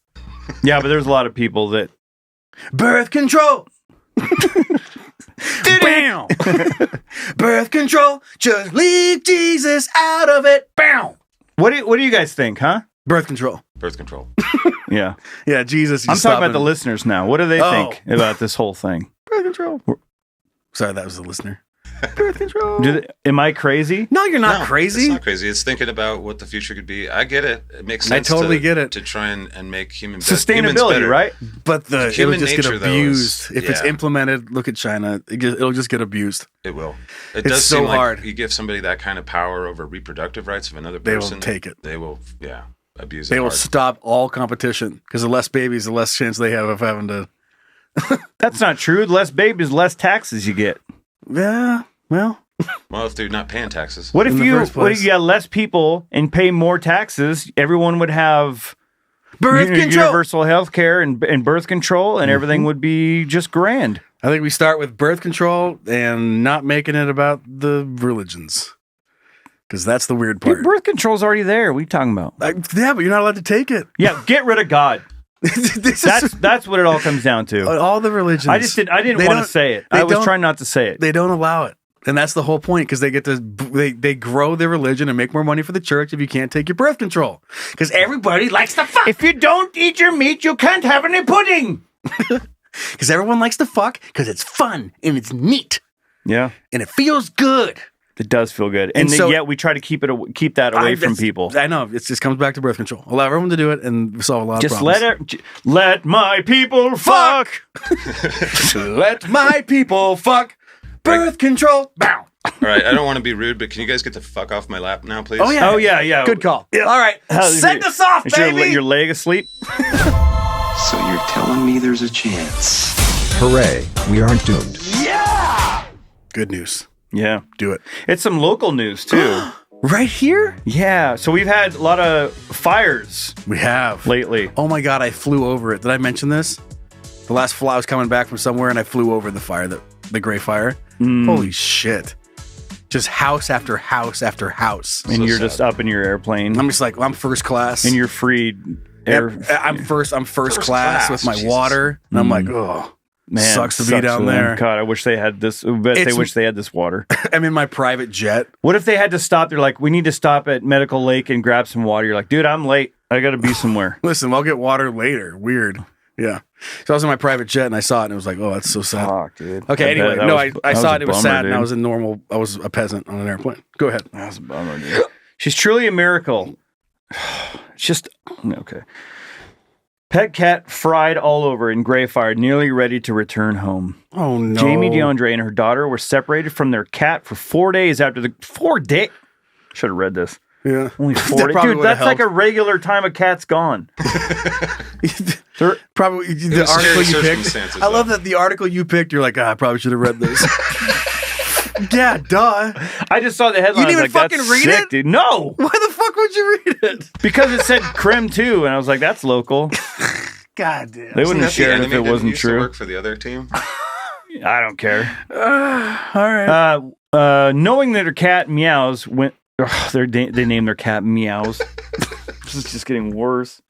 Yeah, but there's a lot of people that... Birth control! Bam! Birth control, just leave Jesus out of it. Bam! What do you guys think, huh? Birth control. Birth control. Yeah. Yeah, Jesus. I'm talking about the listeners now. What do they think about this whole thing? Birth control. Sorry, that was the listener. Birth control. Am I crazy? No, you're not crazy. It's not crazy. It's thinking about what the future could be. I get it. It makes sense. I totally get it. To try and make sustainability, better. right? But it would just get abused. If it's implemented, look at China. It'll just get abused. It will. It's does so seem like hard. You give somebody that kind of power over reproductive rights of another person. They will take it. They will, abuse it. They will hard. stop all competition because the less babies, the less chance they have of having to. That's not true. The less babies, less taxes you get. Yeah, well, if they're not paying taxes. What if you got less people and pay more taxes? Everyone would have birth control, universal health care and birth control, and everything would be just grand. I think we start with birth control and not making it about the religions. Because that's the weird part. Birth control's already there. What are you talking about? Yeah, but you're not allowed to take it. Yeah, get rid of God. That's what it all comes down to. All the religions. I didn't want to say it. I was trying not to say it. They don't allow it. And that's the whole point, because they get to they grow their religion and make more money for the church if you can't take your birth control. Because everybody likes to fuck. If you don't eat your meat, you can't have any pudding. Because everyone likes to fuck because it's fun and it's neat. Yeah. And it feels good. It does feel good. And yet we try to keep that away from people. I know. It just comes back to birth control. Allow everyone to do it and solve a lot of problems. Let my people fuck. Let my people fuck. Birth control. Bow. All right, I don't want to be rude, but can you guys get the fuck off my lap now, please? Oh, yeah. Good call. Yeah. All right. Send us off, baby. Your leg asleep? So you're telling me there's a chance. Hooray. We aren't doomed. Yeah. Good news. Yeah. Do it. It's some local news, too. Right here? Yeah. So we've had a lot of fires. We have. Lately. Oh, my God. I flew over it. Did I mention this? The last fly, I was coming back from somewhere, and I flew over the fire, the gray fire. Holy shit. Just house after house after house. And you're just up in your airplane. I'm just like, I'm first class. And you're free air. I'm first class with my water. And I'm like, oh. Man, sucks to be down there. God, I wish they had this. I bet they wish they had this water. I'm in my private jet. What if they had to stop? They're like, we need to stop at Medical Lake and grab some water. You're like, dude, I'm late. I got to be somewhere. Listen, I'll get water later. Weird. Yeah. So I was in my private jet and I saw it and it was like, oh, that's so sad. Fuck, dude. Okay, anyway. I saw it. It was sad, dude. And I was I was a peasant on an airplane. Go ahead. That was a bummer, dude. She's truly a miracle. It's just, okay. Pet cat fried all over in gray fire, nearly ready to return home. Oh, no. Jamie DeAndre and her daughter were separated from their cat for 4 days after the 4 days. Should have read this. Yeah. Only 4 days. Dude, that's like a regular time a cat's gone. Probably the article you picked. I love that the article you picked, you're like, I probably should have read this. Yeah, duh. I just saw the headline. You didn't even fucking read it? Dude. No. Why the fuck would you read it? Because it said Crim too, and I was like, that's local. God damn. They wouldn't have shared it if it wasn't true. Work for the other team. I don't care. All right. Knowing that her cat meows went. They named their cat Meows. This is just getting worse.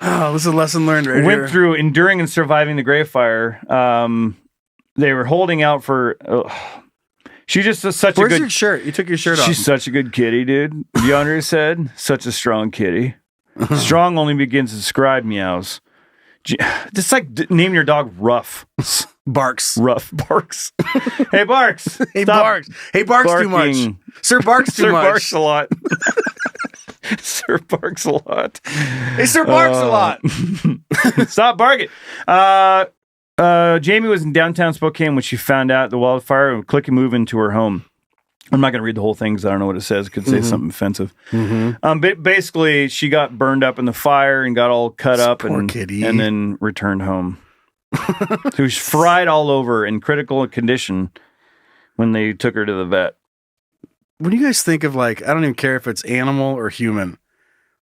Oh, this is a lesson learned right Went here. through enduring and surviving the gray fire. They were holding out for. She's just such Where's a good. your shirt? You took your shirt off. She's such a good kitty, dude. DeAndre said, "Such a strong kitty. Strong only begins to describe meows. Just like name your dog Rough. Barks. Rough barks. Hey Barks. Hey Stop Barks. Hey Barks barking. too much. Sir Barks too Sir much. Barks a lot. Sir barks a lot. Hey, Sir barks a lot. Stop barking. Jamie was in downtown Spokane when she found out the wildfire and click and move into her home. I'm not going to read the whole thing because I don't know what it says. It could say something offensive. But basically, she got burned up in the fire and got all cut up and then returned home. She was fried all over in critical condition when they took her to the vet. When you guys think of like, I don't even care if it's animal or human,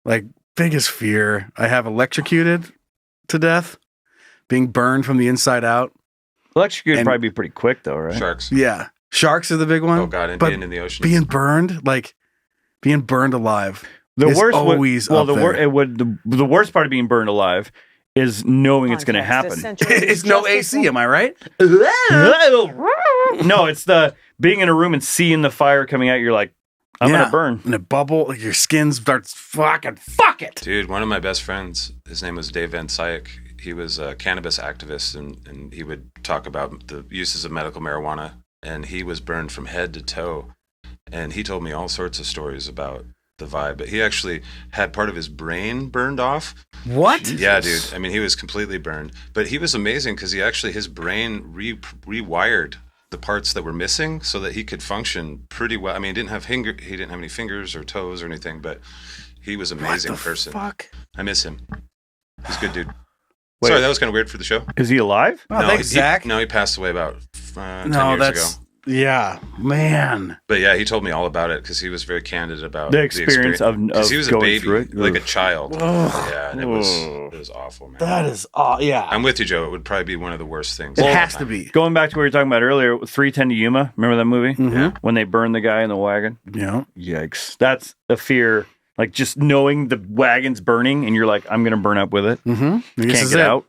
like biggest fear, I have electrocuted to death, being burned from the inside out. Electrocuted would probably be pretty quick though, right? Sharks. Yeah. Sharks are the big one. Oh God, and but being in the ocean. Being burned alive. The worst always the worst part of being burned alive is knowing it's going to happen. It's no AC, am I right? No, it's the being in a room and seeing the fire coming out. You're like, I'm going to burn. And a bubble, like your skin starts fuck it. Dude, one of my best friends, his name was Dave Van Syke. He was a cannabis activist, and he would talk about the uses of medical marijuana. And he was burned from head to toe. And he told me all sorts of stories about the vibe. But he actually had part of his brain burned off. What? Yeah, dude. I mean, he was completely burned. But he was amazing because his brain rewired the parts that were missing so that he could function pretty well. I mean, he didn't have any fingers or toes or anything, but he was an amazing person. Fuck? I miss him. He's a good dude. Sorry, that was kind of weird for the show. Is he alive? Oh, thanks, Zach. He passed away about 10 years ago. Yeah, man. But yeah, he told me all about it because he was very candid about the experience of he was a going baby, through it. like a child. Yeah, and it was awful, man. That is yeah. I'm with you, Joe. It would probably be one of the worst things. It has to be. Going back to what we were talking about earlier, 310 to Yuma. Remember that movie? Mm-hmm. When they burned the guy in the wagon? Yeah. Yikes. That's a fear. Like just knowing the wagon's burning and you're like, I'm going to burn up with it. Mm-hmm. Can't get out.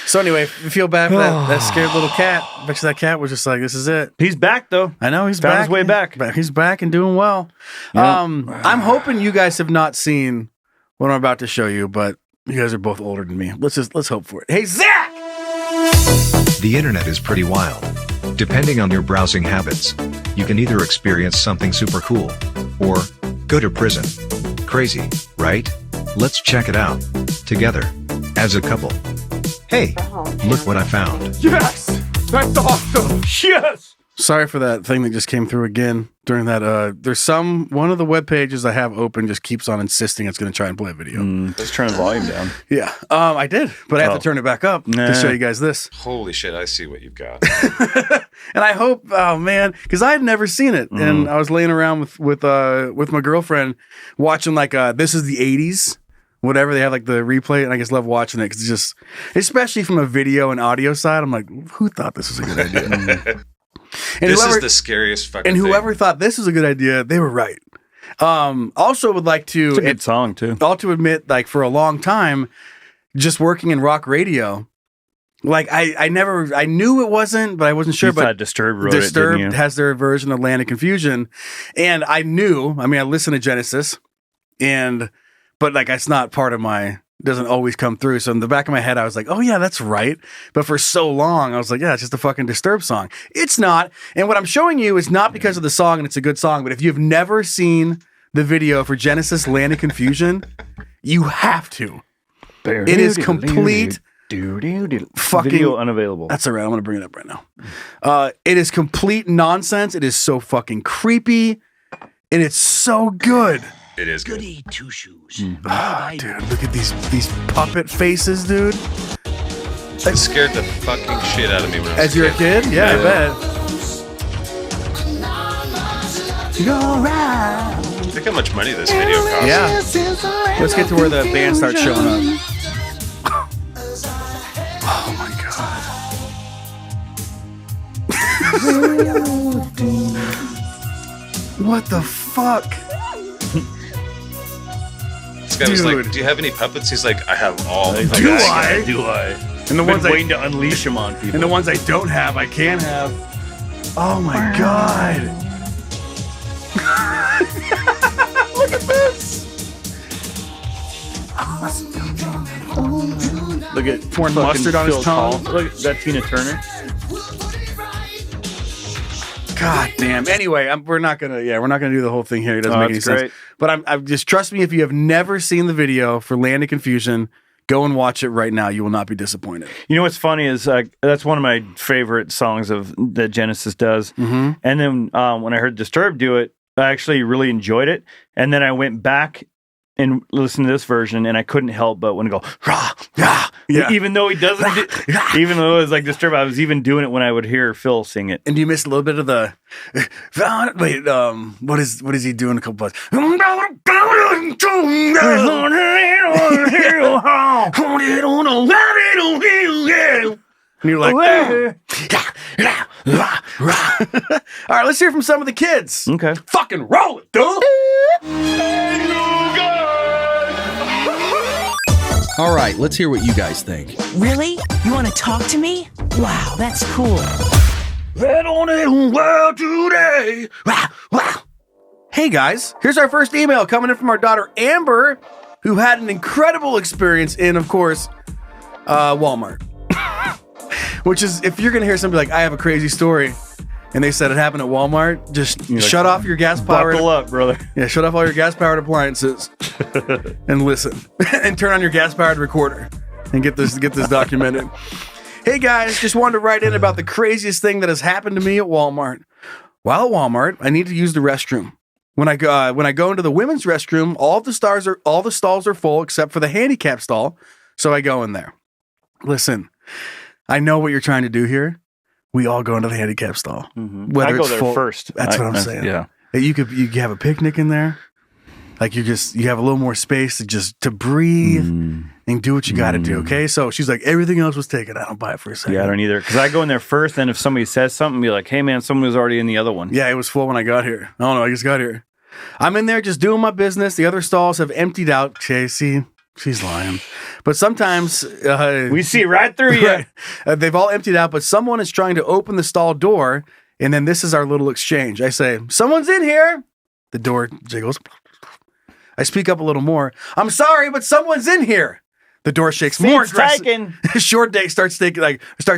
So anyway, I feel bad for that scared little cat. I bet you that cat was just like, this is it. He's back though. I know he's Found back. his way back. He's back and doing well. Yeah. I'm hoping you guys have not seen what I'm about to show you, but you guys are both older than me. Let's hope for it. Hey, Zach! The internet is pretty wild. Depending on your browsing habits, you can either experience something super cool or go to prison. Crazy, right? Let's check it out together as a couple. Hey, look what I found. Yes! That's awesome! Yes! Sorry for that thing that just came through again during that. There's one of the web pages I have open just keeps on insisting it's going to try and play a video. Let's turn the volume down. Yeah, I did, but I have to turn it back up to show you guys this. Holy shit, I see what you've got. And I hope, oh man, because I had never seen it, and I was laying around with my girlfriend watching like this is the 80s. Whatever, they have like the replay, and I just love watching it because it's just, especially from a video and audio side, I'm like, who thought this was a good idea? And this is the scariest fucking thing. And whoever thing. thought this was a good idea, they were right. Also would like to... It's a good song, too. All to admit, like, for a long time, just working in rock radio, like, I knew it wasn't, but I wasn't sure. You thought Disturbed wrote Disturbed it, didn't you? has their version of Land of Confusion. And I knew, I listened to Genesis, but, like, it's not part of my... doesn't always come through. So in the back of my head, I was like, oh yeah, that's right. But for so long, I was like, yeah, it's just a fucking Disturbed song. It's not. And what I'm showing you is not because of the song and it's a good song, but if you've never seen the video for Genesis Land of Confusion, you have to. It is complete fucking... Video unavailable. That's all right. I'm going to bring it up right now. It is complete nonsense. It is so fucking creepy. And it's so good. It is good. Goody two shoes. Oh, dude, look at these puppet faces, dude. It scared the fucking shit out of me when I was As you're a kid? Yeah, I bet. Go round. Think how much money this video costs. Yeah. Let's get to where the band starts showing up. Oh my god. What the fuck? This guy was like, do you have any puppets? He's like, I have all the puppets. Do I? And the ones waiting to unleash them on people. And the ones I don't have, I can have. Oh my god. Look at this. Look at pouring mustard on his tongue. Look at that Tina Turner. God damn. Anyway, we're not gonna do the whole thing here. It doesn't make any sense. Great. But I'm just trust me. If you have never seen the video for Land of Confusion, go and watch it right now. You will not be disappointed. You know what's funny is that's one of my favorite songs that Genesis does. Mm-hmm. And then when I heard Disturbed do it, I actually really enjoyed it. And then I went back and listened to this version, and I couldn't help but when to go rah rah. Yeah. Even though he doesn't, even though it was like Disturbed, I was even doing it when I would hear Phil sing it. And you missed a little bit of the wait. What is he doing? A couple parts. And you're like, all right, let's hear from some of the kids. Okay. Fucking roll it, dude. All right, let's hear what you guys think. Really? You want to talk to me? Wow, that's cool. Hey guys, here's our first email coming in from our daughter Amber, who had an incredible experience in, of course, Walmart. Which is, if you're gonna hear somebody like, I have a crazy story, and they said it happened at Walmart, just shut off your gas-powered... Buckle up, brother. Yeah, shut off all your gas-powered appliances and listen. And turn on your gas-powered recorder and get this documented. Hey guys, just wanted to write in about the craziest thing that has happened to me at Walmart. While at Walmart, I need to use the restroom. When I go into the women's restroom, all the stalls are full except for the handicap stall, so I go in there. Listen, I know what you're trying to do here. We all go into the handicap stall. Mm-hmm. Whether I go there first. That's what I'm saying. Yeah. You have a picnic in there. Like you have a little more space to breathe and do what you got to do. Okay. So she's like, everything else was taken. I don't buy it for a second. Yeah, I don't either. Because I go in there first. Then if somebody says something, be like, hey man, someone was already in the other one. Yeah, it was full when I got here. I don't know. I just got here. I'm in there just doing my business. The other stalls have emptied out. Okay, see, she's lying. But sometimes we see right through you. Right, they've all emptied out, but someone is trying to open the stall door. And then this is our little exchange. I say, someone's in here. The door jiggles. I speak up a little more. I'm sorry, but someone's in here. The door shakes more aggressively. Short Day starts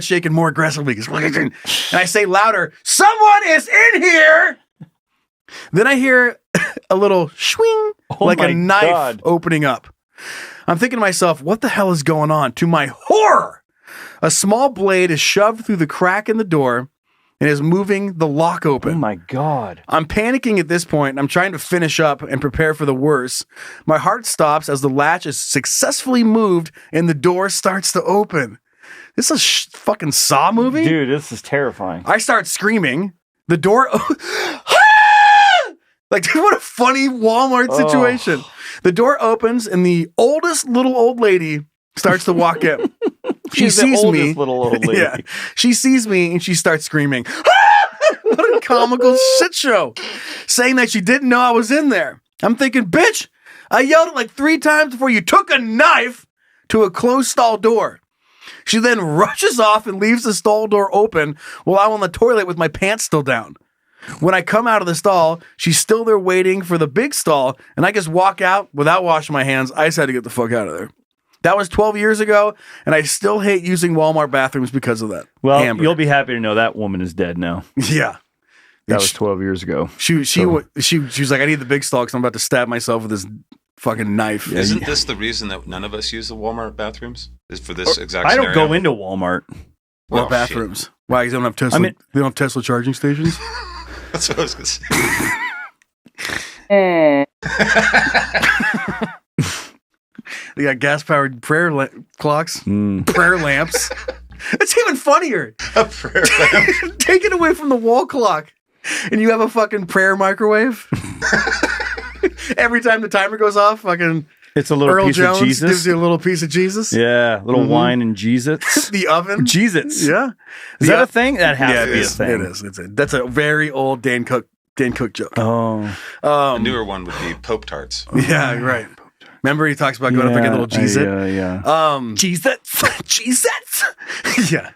shaking more aggressively. And I say louder, someone is in here. Then I hear a little swing, like a knife opening up. I'm thinking to myself, what the hell is going on? To my horror, a small blade is shoved through the crack in the door and is moving the lock open. Oh my God. I'm panicking at this point. I'm trying to finish up and prepare for the worst. My heart stops as the latch is successfully moved and the door starts to open. This is a fucking Saw movie? Dude, this is terrifying. I start screaming. The door... Like, what a funny Walmart situation. The door opens and the oldest little old lady starts to walk in. She sees me. Little old lady. Yeah. She sees me and she starts screaming. What a comical shit show. Saying that she didn't know I was in there. I'm thinking, bitch, I yelled it like 3 times before you took a knife to a closed stall door. She then rushes off and leaves the stall door open while I'm on the toilet with my pants still down. When I come out of the stall, she's still there waiting for the big stall, and I just walk out without washing my hands. I just had to get the fuck out of there. That was 12 years ago, and I still hate using Walmart bathrooms because of that. Well, Amber. You'll be happy to know that woman is dead now. Yeah. That was 12 years ago. She was like, I need the big stall because I'm about to stab myself with this fucking knife. Isn't this the reason that none of us use the Walmart bathrooms? Is for this exact I don't scenario? go into Walmart. What bathrooms? Shit. Why? Because they don't have Tesla. They don't have Tesla charging stations. That's what I was going to say. They got gas-powered prayer clocks, prayer lamps. It's even funnier. A prayer lamp. Take it away from the wall clock, and you have a fucking prayer microwave. Every time the timer goes off, fucking it's a little Earl piece Jones of Jesus. Gives you a little piece of Jesus. Yeah, a little wine and Jesus. The oven. Jesus. Yeah. Is that a thing? That has to be a thing. It is. That's a very old Dan Cook joke. Oh. A newer one would be Pope Tarts. Yeah, right. Remember he talks about going up and get a little Jesus? Yeah. Jesus. Jesus. Yeah.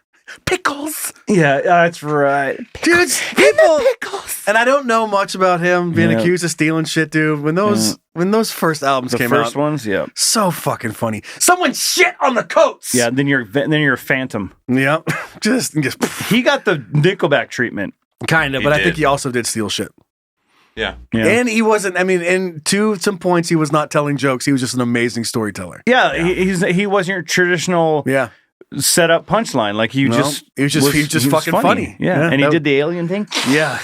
Pickles. Yeah, that's right. Dude, pickles. And I don't know much about him being accused of stealing shit, dude. When those first albums came out. The first ones, yeah. So fucking funny. Someone shit on the coats. Yeah, then you're a phantom. Yeah. Just he got the Nickelback treatment. Kind of, He but I did. think he also did steal shit. Yeah. And he wasn't, I mean, and to some points, he was not telling jokes. He was just an amazing storyteller. Yeah, he wasn't your traditional set up punchline. Like he was just fucking funny. Yeah. And he did the alien thing. Yeah.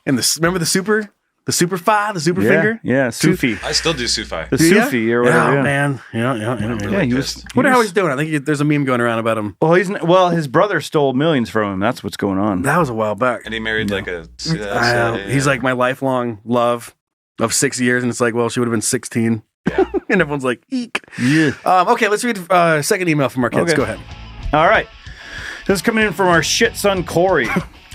And remember the super finger? Yeah, Sufi. I still do Sufi. The Sufi or whatever. Oh, man. Yeah, he was. Wonder how he's doing. I think there's a meme going around about him. Well, his brother stole millions from him. That's what's going on. That was a while back. And he married like a. He's like my lifelong love of 6 years, and it's like, well, she would have been 16. Yeah. And everyone's like, eek. Yeah. Okay, let's read second email from our kids. Okay. Go ahead. All right. This is coming in from our shit son, Corey.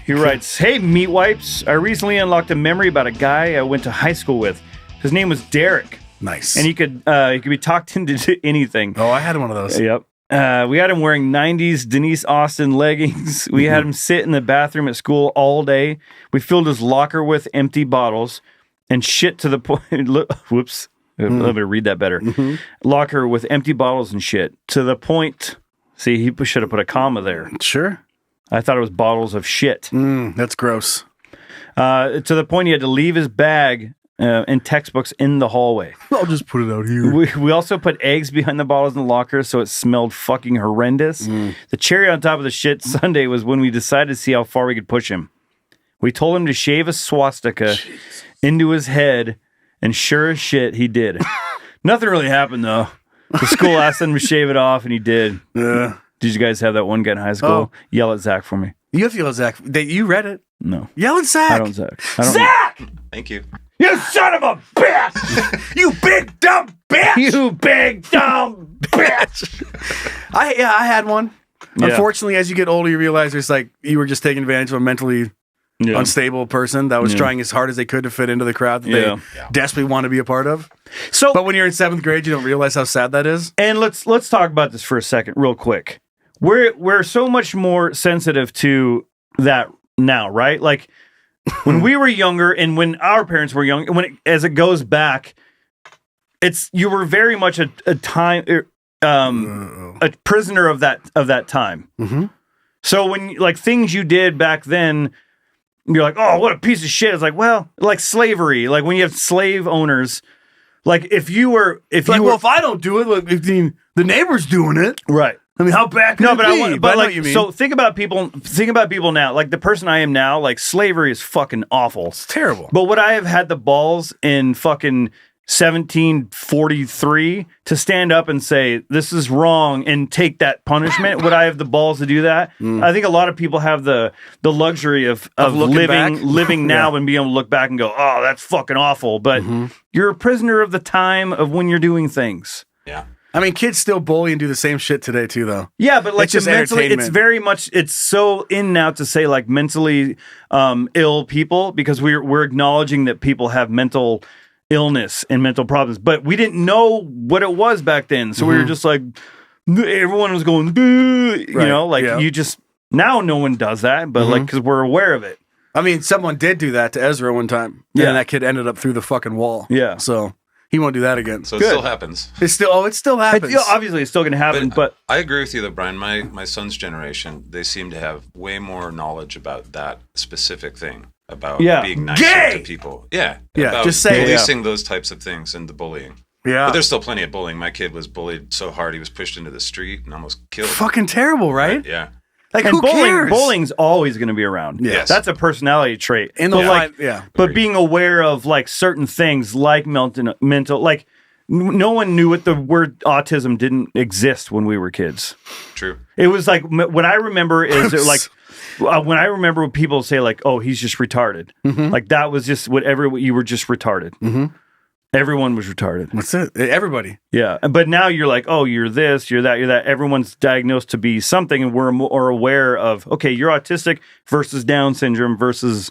He writes, "Hey, meat wipes. I recently unlocked a memory about a guy I went to high school with. His name was Derek. Nice. And he could be talked into anything. Oh, I had one of those. Yep. We had him wearing 90s Denise Austin leggings. We had him sit in the bathroom at school all day. We filled his locker with empty bottles and shit to the point. Whoops. Let me read that better. Locker with empty bottles and shit to the point. See, he should have put a comma there. Sure. I thought it was bottles of shit. That's gross. To the point he had to leave his bag and textbooks in the hallway. I'll just put it out here. We also put eggs behind the bottles in the locker, so it smelled fucking horrendous. The cherry on top of the shit Sunday was when we decided to see how far we could push him. We told him to shave a swastika into his head, and sure as shit, he did. Nothing really happened, though. The school asked him to shave it off, and he did. Yeah. Did you guys have that one guy in high school? Yell at Zach for me. You have to yell at Zach. You read it. No. Yell at Zach. I don't, Zach. Zach! Thank you. You son of a bitch! You big dumb bitch! You big dumb bitch! I had one. Yeah. Unfortunately, as you get older, you realize there's like you were just taking advantage of a mentally unstable person that was trying as hard as they could to fit into the crowd that they desperately want to be a part of. So, but when you're in 7th grade, you don't realize how sad that is. And let's talk about this for a second, real quick. We're so much more sensitive to that now, right? Like when we were younger, and when our parents were young, as it goes back, you were very much a prisoner of that time. Mm-hmm. So when like things you did back then, you're like, oh, what a piece of shit. It's like, well, like slavery, like when you have slave owners, like if I don't do it, like the neighbor's doing it, right? I mean, how bad? No, but I know what you mean. So think about people now. Like the person I am now, like slavery is fucking awful. It's terrible. But would I have had the balls in fucking 1743 to stand up and say this is wrong and take that punishment? Would I have the balls to do that? I think a lot of people have the luxury of living now and being able to look back and go, oh, that's fucking awful. But you're a prisoner of the time of when you're doing things. Yeah. I mean, kids still bully and do the same shit today too, though. Yeah, but like it's just mentally, entertainment. it's very much. It's so in now to say like mentally ill people because we're acknowledging that people have mental illness and mental problems, but we didn't know what it was back then. So we were just like, everyone was going, you just now no one does that, but like because we're aware of it. I mean, someone did do that to Ezra one time, and that kid ended up through the fucking wall. Yeah, so. He won't do that again. So it still happens. It still happens. Obviously, it's still going to happen. But I agree with you, though, Brian. My son's generation, they seem to have way more knowledge about that specific thing, about being nicer to people. Yeah, about just say policing those types of things and the bullying. Yeah, but there's still plenty of bullying. My kid was bullied so hard he was pushed into the street and almost killed. Fucking terrible, right? Yeah. Like, and who cares? Bullying's always going to be around. Yes. That's a personality trait. But being aware of like certain things like mental, like no one knew what the word autism didn't exist when we were kids. True. It was like what I remember is when I remember when people say like, "Oh, he's just retarded," like that was just you were just retarded. Everyone was retarded. That's it. Everybody. Yeah. But now you're like, oh, you're this, you're that, you're that. Everyone's diagnosed to be something, and we're more aware of, okay, you're autistic versus Down syndrome versus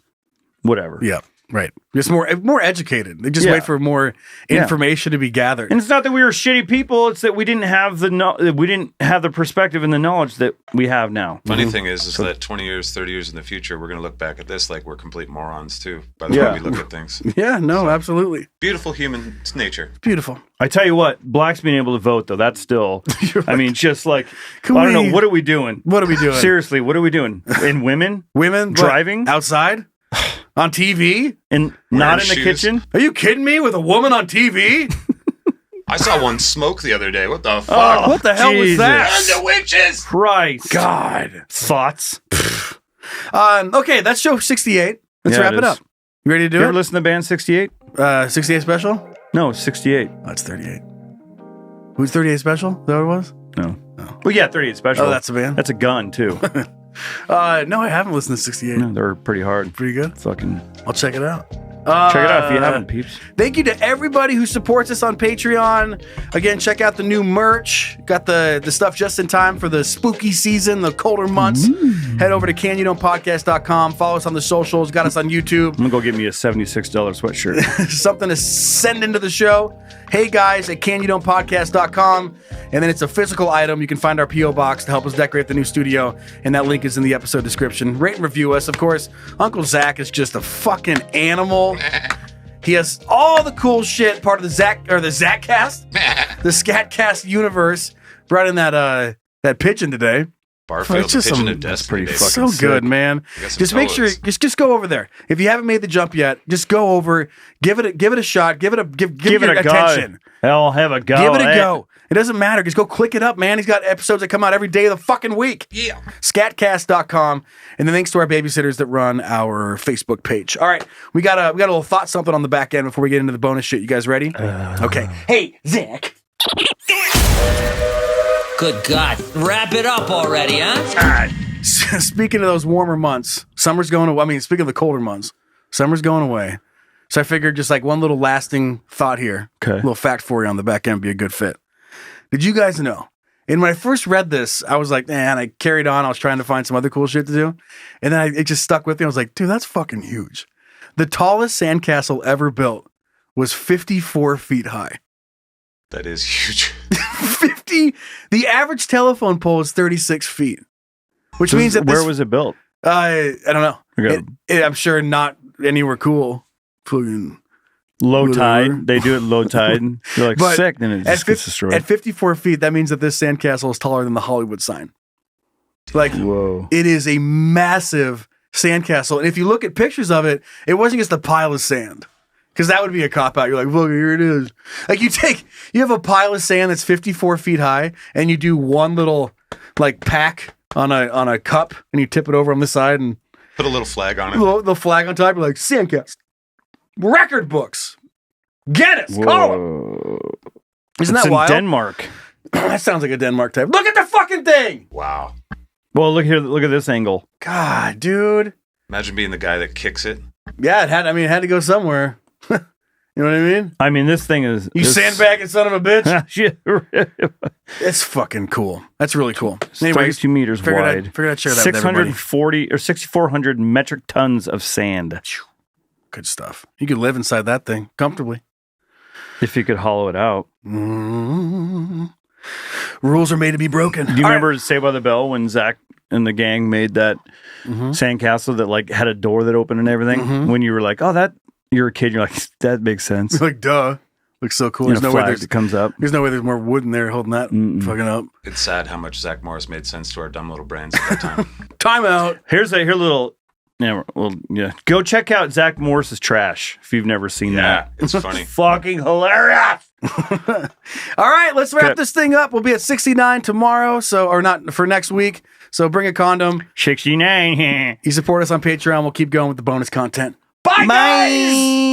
whatever. Yeah. Right. Just more educated. They just wait for more information to be gathered. And it's not that we were shitty people. It's that we didn't have the perspective and the knowledge that we have now. Funny thing is that 20 years, 30 years in the future, we're going to look back at this like we're complete morons too, by the way we look at things. Yeah, no, absolutely. Beautiful human nature. Beautiful. I tell you what, blacks being able to vote, though, that's still, I mean, just like, I don't know, what are we doing? What are we doing? Seriously, what are we doing? And women? Women? Driving? Outside? On TV? And not in the kitchen? Are you kidding me with a woman on TV? I saw one smoke the other day. What the fuck? Oh, what the hell was that? And the witches! Christ. God. Thoughts? Okay, that's show 68. Let's wrap it up. You ready to do you it? Ever listen to band 68? 68 Special? No, 68. Oh, that's 38. Who's 38 Special? Is that what it was? No. Oh. Well, yeah, 38 Special. Oh, that's a band? That's a gun, too. No, I haven't listened to 68. No, they're pretty hard. Pretty good? Fucking. I'll check it out. Check it out if you haven't, peeps. Thank you to everybody who supports us on Patreon. Again, check out the new merch. Got the stuff just in time for the spooky season, the colder months. Head over to canyoudontpodcast.com. Follow us on the socials. Got us on YouTube. I'm going to go get me a $76 sweatshirt. Something to send into the show. Hey guys at canyoudontpodcast.com. And then it's a physical item. You can find our P.O. box to help us decorate the new studio. And that link is in the episode description. Rate and review us. Of course, Uncle Zach is just a fucking animal. He has all the cool shit, part of the Zachcast, the Scatcast universe. Brought in that pigeon today. Barfield, the pigeon of destiny. Pretty fucking so good, man. Just make sure, just go over there. If you haven't made the jump yet, just go over, give it a shot, give it a attention. Hell, have a go. Give it a go. It doesn't matter. Just go click it up, man. He's got episodes that come out every day of the fucking week. Yeah. Scatcast.com. And then thanks to our babysitters that run our Facebook page. All right. We got a little thought something on the back end before we get into the bonus shit. You guys ready? Okay. Hey, Zach. Good God. Wrap it up already, huh? Speaking of those warmer months, summer's going away. I mean, speaking of the colder months, summer's going away. So I figured just like one little lasting thought here. Okay. A little fact for you on the back end would be a good fit. Did you guys know? And when I first read this, I was like, man, I carried on. I was trying to find some other cool shit to do. And then it just stuck with me. I was like, dude, that's fucking huge. The tallest sandcastle ever built was 54 feet high. That is huge. 50. The average telephone pole is 36 feet. Which means that where was it built? I don't know. Okay. I'm sure not anywhere cool. Fucking low tide. They do it low tide. You're like, sick, then it just gets destroyed. At 54 feet, that means that this sandcastle is taller than the Hollywood sign. Like, whoa. It is a massive sandcastle. And if you look at pictures of it, it wasn't just a pile of sand. Because that would be a cop-out. You're like, look, here it is. Like, you have a pile of sand that's 54 feet high, and you do one little, like, pack on a cup, and you tip it over on the side, and put a little flag on it. The flag on top, you're like, sandcastle. Record books. Get us. Call them. Isn't that wild? Denmark. That sounds like a Denmark type. Look at the fucking thing. Wow. Well, look here. Look at this angle. God, dude. Imagine being the guy that kicks it. Yeah, it had to go somewhere. You know what I mean? I mean, this thing is... You sandbagging son of a bitch? It's fucking cool. That's really cool. Anyway, 32 meters wide. Figured I'd share that with everybody. 6,400 metric tons of sand. Good stuff. You could live inside that thing comfortably. If you could hollow it out. Rules are made to be broken. Do you remember Saved by the Bell when Zach and the gang made that sandcastle that like had a door that opened and everything? When you were like, oh, you're a kid, you're like, that makes sense. Like, duh. Looks so cool. There's no way it comes up. There's no way there's more wood in there holding that fucking up. It's sad how much Zach Morris made sense to our dumb little brains at that time. Time out. Here's a little... Yeah, well, yeah. Go check out Zach Morris's trash if you've never seen that. It's funny. Fucking hilarious. All right, let's wrap this thing up. We'll be at 69 tomorrow, or not for next week. So bring a condom. 69. You support us on Patreon. We'll keep going with the bonus content. Bye, guys.